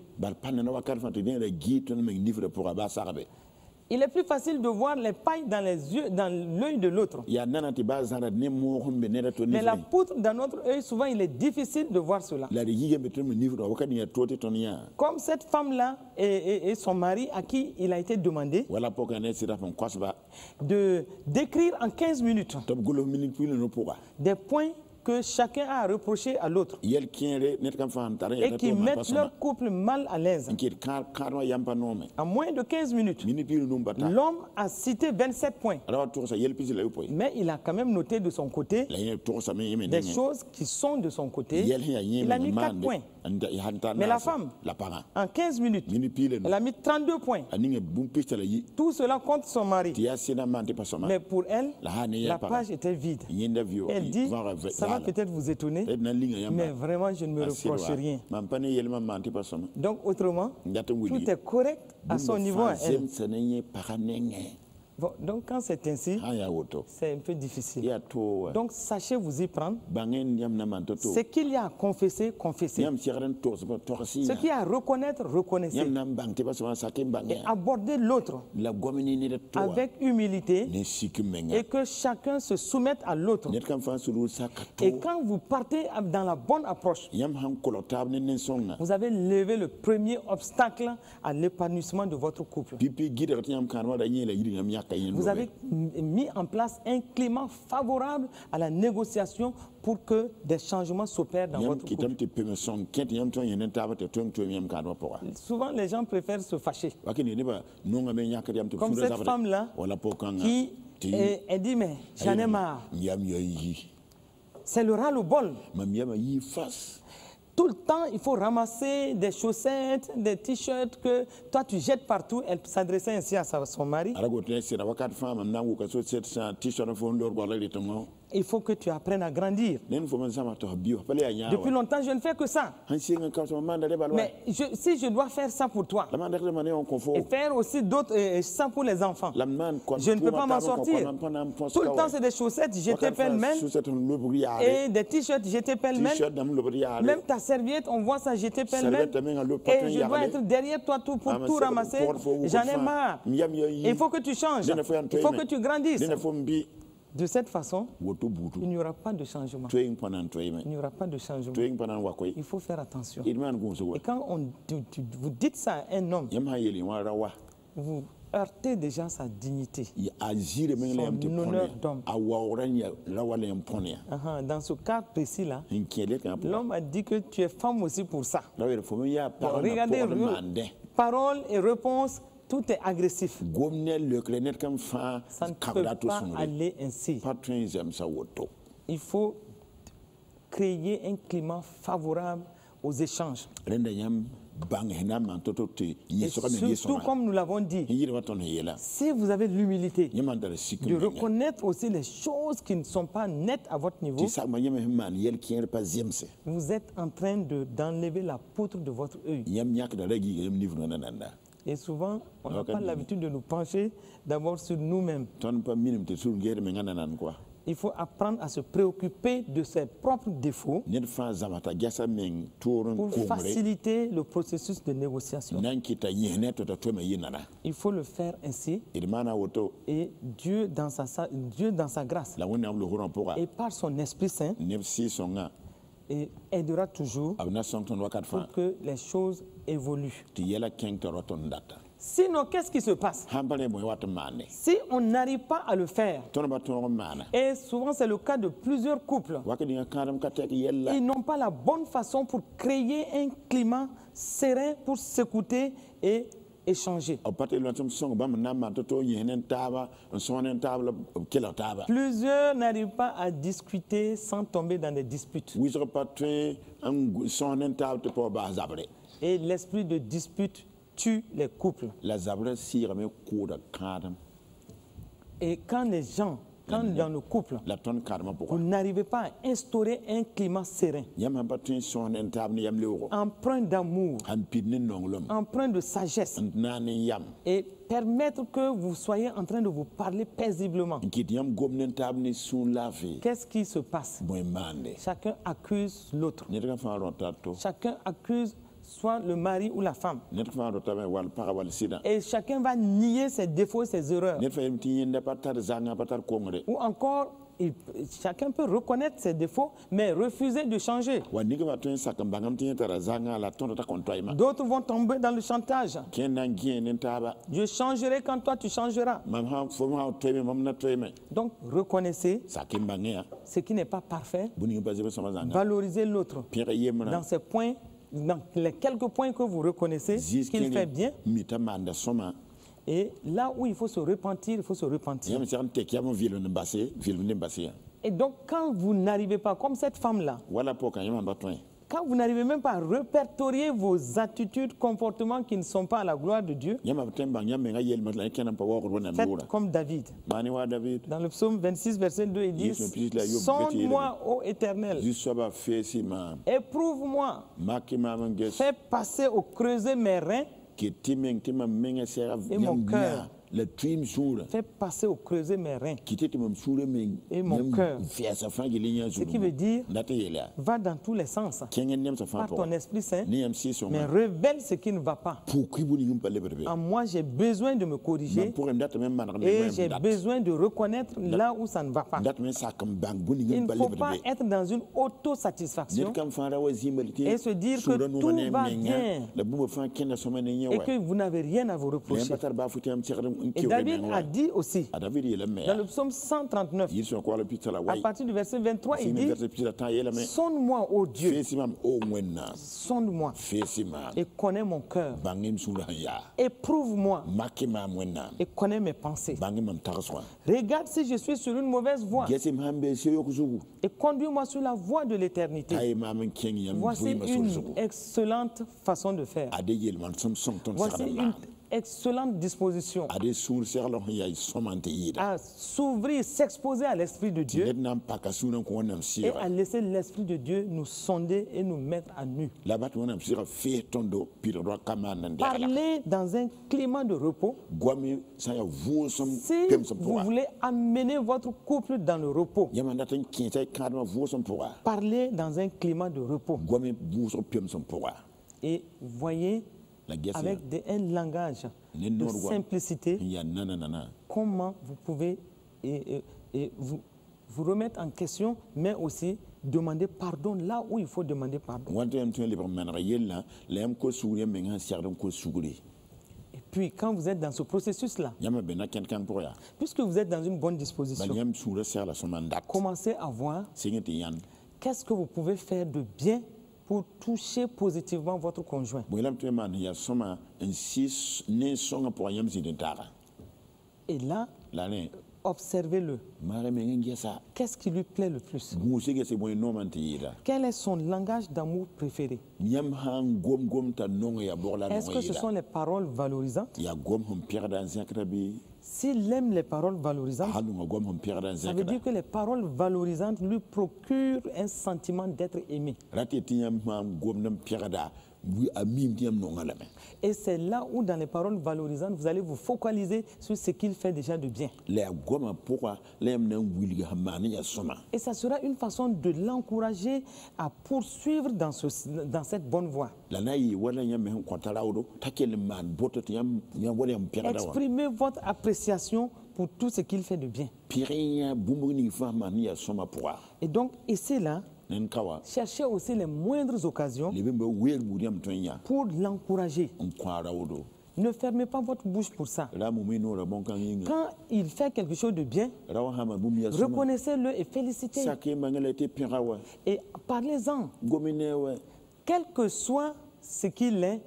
Il est plus facile de voir les pailles dans les yeux, dans l'œil de l'autre. Mais la poutre dans notre œil, souvent, il est difficile de voir cela. Comme cette femme-là et son mari à qui il a été demandé de décrire en 15 minutes des points que chacun a reproché à l'autre et qui mettent leur couple mal à l'aise. En moins de 15 minutes, l'homme a cité 27 points. Mais il a quand même noté de son côté des choses qui sont de son côté. Il a mis 4 points. Mais la femme, en 15 minutes, elle a mis 32 points. Tout cela contre son mari. Mais pour elle, la page était vide. Elle dit, ça va peut-être vous étonner, mais vraiment, je ne me reproche rien. Donc, autrement, tout est correct à son niveau à elle. Bon, donc quand c'est ainsi, ha ya woto c'est un peu difficile. ya to Donc sachez vous y prendre. bangen yam na man to Ce qu'il y a à confesser, confessez. yam sigaran to si Ce qu'il y a à reconnaître, reconnaissez. yam nam bang te ba so sa ke bang Et abordez l'autre la gomini ni de to avec humilité ne sikimenga et que chacun se soumette à l'autre. net kam fa sulu sa ka Et to quand vous partez dans la bonne approche, yam han kolotab ne songa vous avez levé le premier obstacle à l'épanouissement de votre couple. pipi gidar yam kan wada yela yiri yam yakka yen Vous avez mis en place un climat favorable à la négociation pour que des changements s'opèrent dans yam votre couple. kitam te peme son ket yam to yen taba te ton to yam kan wa poa Souvent, les gens préfèrent se fâcher. wakini ne ba nonga me yakka yam te Comme cette femme-là wala pokanga qui elle dit, mais j'en ai marre. yam yi C'est le ras-le-bol. mam yam yi face Tout le temps, il faut ramasser des chaussettes, des t-shirts que toi tu jettes partout. Elle s'adressait ainsi à son mari. arago te sira wakat fama nangu ka so set sa t-shirt fo ndor ko la litongo Il faut que tu apprennes à grandir. nen fo man sama to bio pale ya nyaa Depuis longtemps, je ne fais que ça. han singa ka so manda de balwa Mais si je dois faire ça pour toi, la manda de mané on confo et faire aussi d'autres, ça pour les enfants, la man kon je ne peux pas m'en sortir. Tout le temps, c'est des chaussettes jetées pêle-mêle et des t-shirts jetés pêle-mêle. Même ta serviette, on voit ça jeter pêle-mêle. Et je dois être derrière toi pour tout ramasser. J'en ai marre. Il faut que tu changes. Il faut que tu grandisses. De cette façon, il n'y aura pas de changement. Il n'y aura pas de changement. Il faut faire attention. Et quand vous dites ça à un homme, vous heurtez déjà sa dignité, son honneur d'homme. Dans ce cas précis-là, l'homme a dit que tu es femme aussi pour ça. Regardez, paroles et réponses, tout est agressif. Ça ne peut pas aller ainsi. Il faut créer un climat favorable aux échanges. Et surtout, comme nous l'avons dit, si vous avez l'humilité de reconnaître aussi les choses qui ne sont pas nettes à votre niveau, vous êtes en train d'enlever la poutre de votre œil. Et souvent, on n'a pas l'habitude de nous pencher d'abord sur nous-mêmes. Il faut apprendre à se préoccuper de ses propres défauts pour faciliter le processus de négociation. Il faut le faire ainsi. Et Dieu, dans sa grâce et par son Esprit Saint, et aidera toujours pour que les choses évoluent. Sinon, qu'est-ce qui se passe? Si on n'arrive pas à le faire, et souvent c'est le cas de plusieurs couples, ils n'ont pas la bonne façon pour créer un climat serein pour s'écouter et échanger. Plusieurs n'arrivent pas à discuter sans tomber dans des disputes. Et l'esprit de dispute tue les couples. Et quand les gens, dans le couple, vous n'arrivez pas à instaurer un climat serein, empreint d'amour, empreint de sagesse, et permettre que vous soyez en train de vous parler paisiblement, qu'est-ce qui se passe? Chacun accuse l'autre. Chacun accuse soit le mari ou la femme. Et chacun va nier ses défauts et ses erreurs. Ou encore, chacun peut reconnaître ses défauts, mais refuser de changer. D'autres vont tomber dans le chantage. Je changerai quand toi tu changeras. Donc, reconnaissez ce qui n'est pas parfait. Valorisez l'autre dans ses points. Dans les quelques points que vous reconnaissez qu'il fait bien, et là où il faut se repentir, il faut se repentir. Et donc, quand vous n'arrivez pas, comme cette femme-là, quand vous n'arrivez même pas à répertorier vos attitudes, comportements qui ne sont pas à la gloire de Dieu, faites comme David. Dans le psaume 26, verset 2, il dit: sonde-moi, ô Éternel, éprouve-moi, fais passer au creuset mes reins et mon cœur, fait passer au creuset mes reins et mon cœur. Ce qui veut dire, va dans tous les sens par ton Esprit Saint, mais révèle ce qui ne va pas. En moi, j'ai besoin de me corriger et j'ai besoin de reconnaître là où ça ne va pas. Il ne faut pas être dans une autosatisfaction et se dire que tout va bien et que vous n'avez rien à vous reprocher. Et David a dit aussi, dans le psaume 139, à partir du verset 23, il dit, sonde-moi, ô Dieu, sonde-moi et connais mon cœur, éprouve-moi et connais mes pensées. Regarde si je suis sur une mauvaise voie et conduis-moi sur la voie de l'éternité. Voici une excellente façon de faire. Voici une excellente disposition à s'ouvrir, s'exposer à l'Esprit de Dieu et à laisser l'Esprit de Dieu nous sonder et nous mettre à nu. Parlez dans un climat de repos. Si vous voulez amener votre couple dans le repos, parlez dans un climat de repos. Et voyez avec un langage de simplicité, comment vous pouvez vous remettre en question, mais aussi demander pardon là où il faut demander pardon. Et puis, quand vous êtes dans ce processus-là, puisque vous êtes dans une bonne disposition, commencez à voir qu'est-ce que vous pouvez faire de bien pour toucher positivement votre conjoint. Et là, observez-le. Qu'est-ce qui lui plaît le plus? Quel est son langage d'amour préféré? Est-ce que ce sont les paroles valorisantes? S'il aime les paroles valorisantes, ça veut dire que les paroles valorisantes lui procurent un sentiment d'être aimé. Et c'est là où, dans les paroles valorisantes, vous allez vous focaliser sur ce qu'il fait déjà de bien. Et ça sera une façon de l'encourager à poursuivre dans cette bonne voie. Exprimez votre appréciation pour tout ce qu'il fait de bien. Et donc, ici, là, cherchez aussi les moindres occasions pour l'encourager. Ne fermez pas votre bouche pour ça. Quand il fait quelque chose de bien, reconnaissez-le et félicitez. Et parlez-en. Quel que soit ce qu'il est,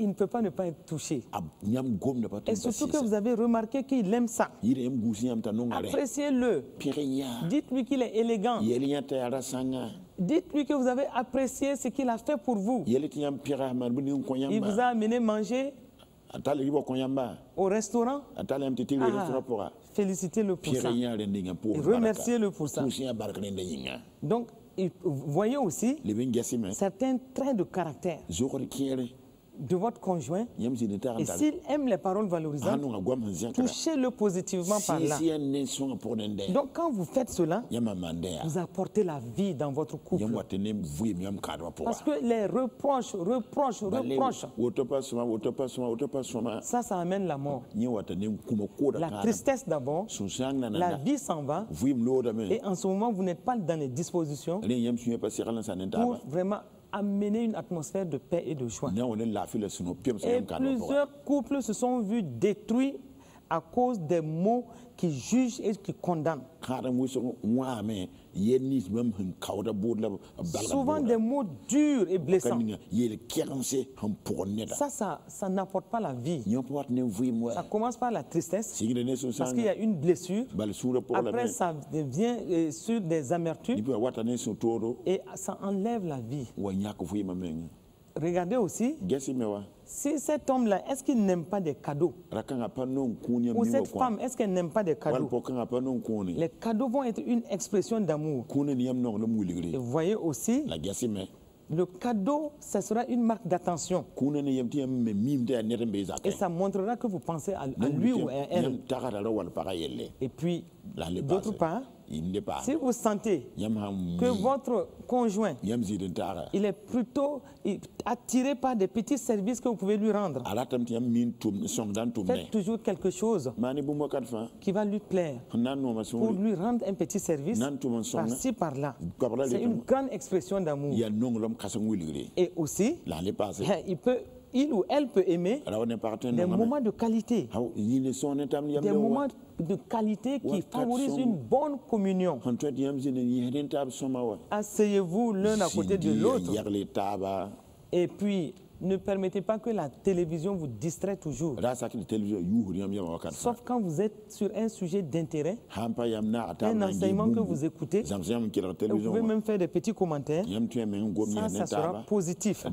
il ne peut pas ne pas être touché. Et surtout que vous avez remarqué qu'il aime ça. Appréciez-le. Dites-lui qu'il est élégant. Dites-lui que vous avez apprécié ce qu'il a fait pour vous. Il vous a amené manger au restaurant. Félicitez-le pour ça. Et remerciez-le pour ça. Donc, vous voyez aussi certains traits de caractère de votre conjoint, et s'il aime les paroles valorisantes, touchez-le positivement par là. Donc quand vous faites cela, vous apportez la vie dans votre couple. Parce que les reproches, ça amène la mort. La tristesse d'abord, la vie s'en va, et en ce moment, vous n'êtes pas dans les dispositions pour vraiment amener une atmosphère de paix et de joie. Et plusieurs couples se sont vus détruits à cause des mots qui jugent et qui condamnent. Souvent des mots durs et blessants. Ça n'apporte pas la vie. Ça commence par la tristesse, parce qu'il y a une blessure. Après, ça devient sur des amertumes et ça enlève la vie. Regardez aussi, si cet homme-là, est-ce qu'il n'aime pas des cadeaux? Ou cette femme, est-ce qu'elle n'aime pas des cadeaux? Les cadeaux vont être une expression d'amour. Et vous voyez aussi, Le cadeau, ce sera une marque d'attention. Et ça montrera que vous pensez à lui ou à elle. Et puis, d'autre part, si vous sentez que votre conjoint, il est plutôt attiré par des petits services que vous pouvez lui rendre, faites toujours quelque chose qui va lui plaire pour lui rendre un petit service par-ci, par-là. C'est une grande expression d'amour. Et aussi, il ou elle peut aimer des moments de qualité. Des moments de qualité qui favorisent une bonne communion. Asseyez-vous l'un à côté de l'autre. Et puis, ne permettez pas que la télévision vous distrait toujours. Sauf quand vous êtes sur un sujet d'intérêt, un enseignement que vous écoutez, vous pouvez même faire des petits commentaires. Ça sera positif.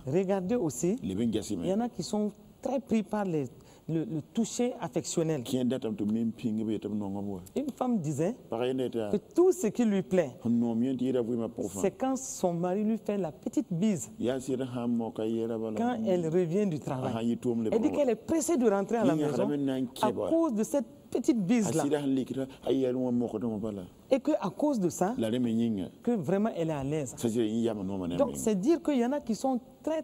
Regardez aussi, il y en a qui sont très pris par le toucher affectionnel. Une femme disait que tout ce qui lui plaît, c'est quand son mari lui fait la petite bise quand elle revient du travail. Elle dit qu'elle est pressée de rentrer à la maison à cause de cette petite bise-là. Et qu'à cause de ça, que vraiment elle est à l'aise. Donc c'est dire qu'il y en a qui sont très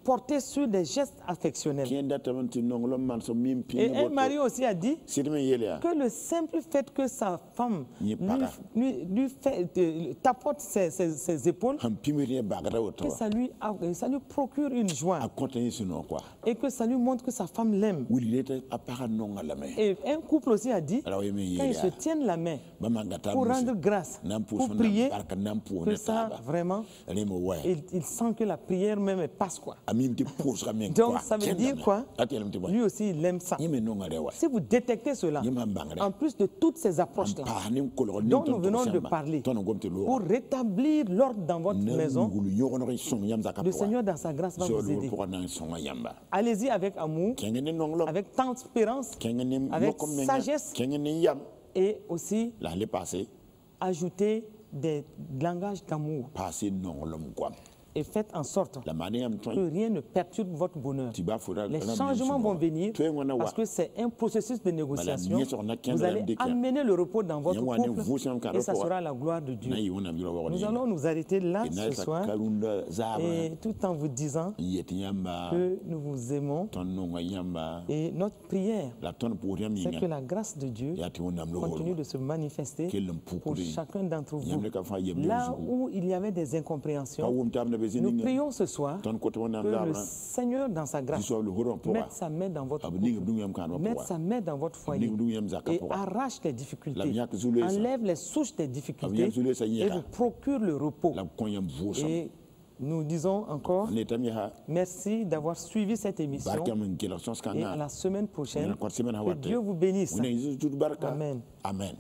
portés sur des gestes affectionnels. Et un mari aussi a dit que le simple fait que sa femme lui tapote ses épaules, que ça lui procure une joie. Et que ça lui montre que sa femme l'aime. Et un couple aussi a dit, quand ils se tiennent la main pour rendre grâce, pour prier, que ça vraiment, il sent que la prière même passe quoi. Donc ça veut dire quoi? Lui aussi il aime ça. Si vous détectez cela, en plus de toutes ces approches-là dont nous venons de parler, pour rétablir l'ordre dans votre maison, le Seigneur dans sa grâce va vous aider. Allez-y avec amour, avec tempérance, avec sagesse, et aussi ajouter des langages d'amour. Et faites en sorte que rien ne perturbe votre bonheur. Les changements vont venir parce que c'est un processus de négociation. Vous allez amener le repos dans votre couple et ça sera la gloire de Dieu. Nous allons nous arrêter là ce soir et tout en vous disant que nous vous aimons et notre prière, c'est que la grâce de Dieu continue de se manifester pour chacun d'entre vous. Là où il y avait des incompréhensions, nous prions ce soir que le Seigneur, dans sa grâce, mette sa main dans votre couple, mette sa main dans votre foyer et arrache les difficultés, enlève les souches des difficultés et vous procure le repos. Et nous disons encore merci d'avoir suivi cette émission et à la semaine prochaine. Que Dieu vous bénisse. Amen. Amen.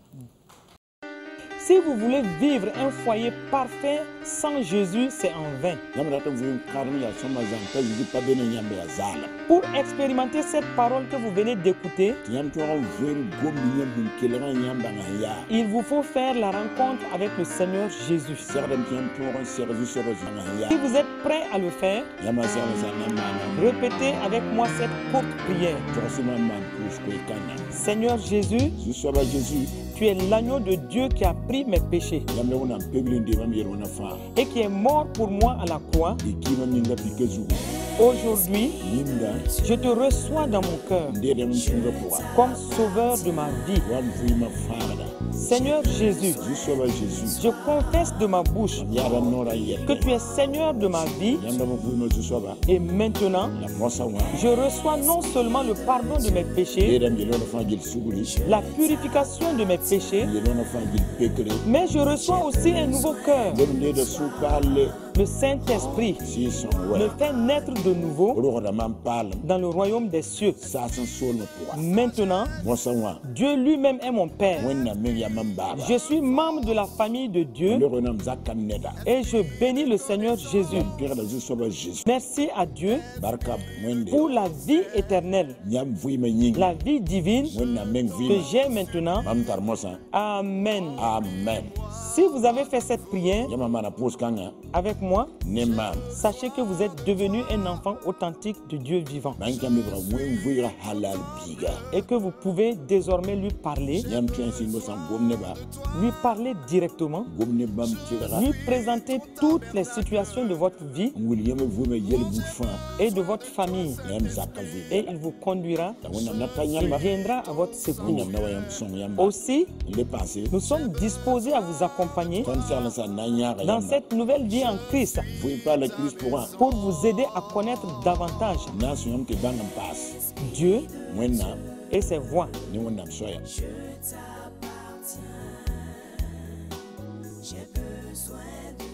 Si vous voulez vivre un foyer parfait sans Jésus, c'est en vain. Pour expérimenter cette parole que vous venez d'écouter, il vous faut faire la rencontre avec le Seigneur Jésus. Si vous êtes prêt à le faire, répétez avec moi cette courte prière. Seigneur Jésus, tu es l'agneau de Dieu qui a pris mes péchés et qui est mort pour moi à la croix. Aujourd'hui, je te reçois dans mon cœur comme sauveur de ma vie. Seigneur Jésus, je confesse de ma bouche que tu es Seigneur de ma vie et maintenant, je reçois non seulement le pardon de mes péchés, la purification de mes péchés, mais je reçois aussi un nouveau cœur le Saint-Esprit me fait naître de nouveau dans le royaume des cieux. Maintenant, Dieu lui-même est mon Père. Je suis membre de la famille de Dieu et je bénis le Seigneur Jésus. Merci à Dieu pour la vie éternelle, la vie divine que j'ai maintenant. Amen. Amen. Si vous avez fait cette prière avec moi, sachez que vous êtes devenu un enfant authentique de Dieu vivant et que vous pouvez désormais lui parler directement, lui présenter toutes les situations de votre vie et de votre famille, et il vous conduira, il viendra à votre secours. Aussi, nous sommes disposés à vous accompagner dans cette nouvelle vie en Christ pour vous aider à connaître davantage Dieu et ses voies. J'ai besoin de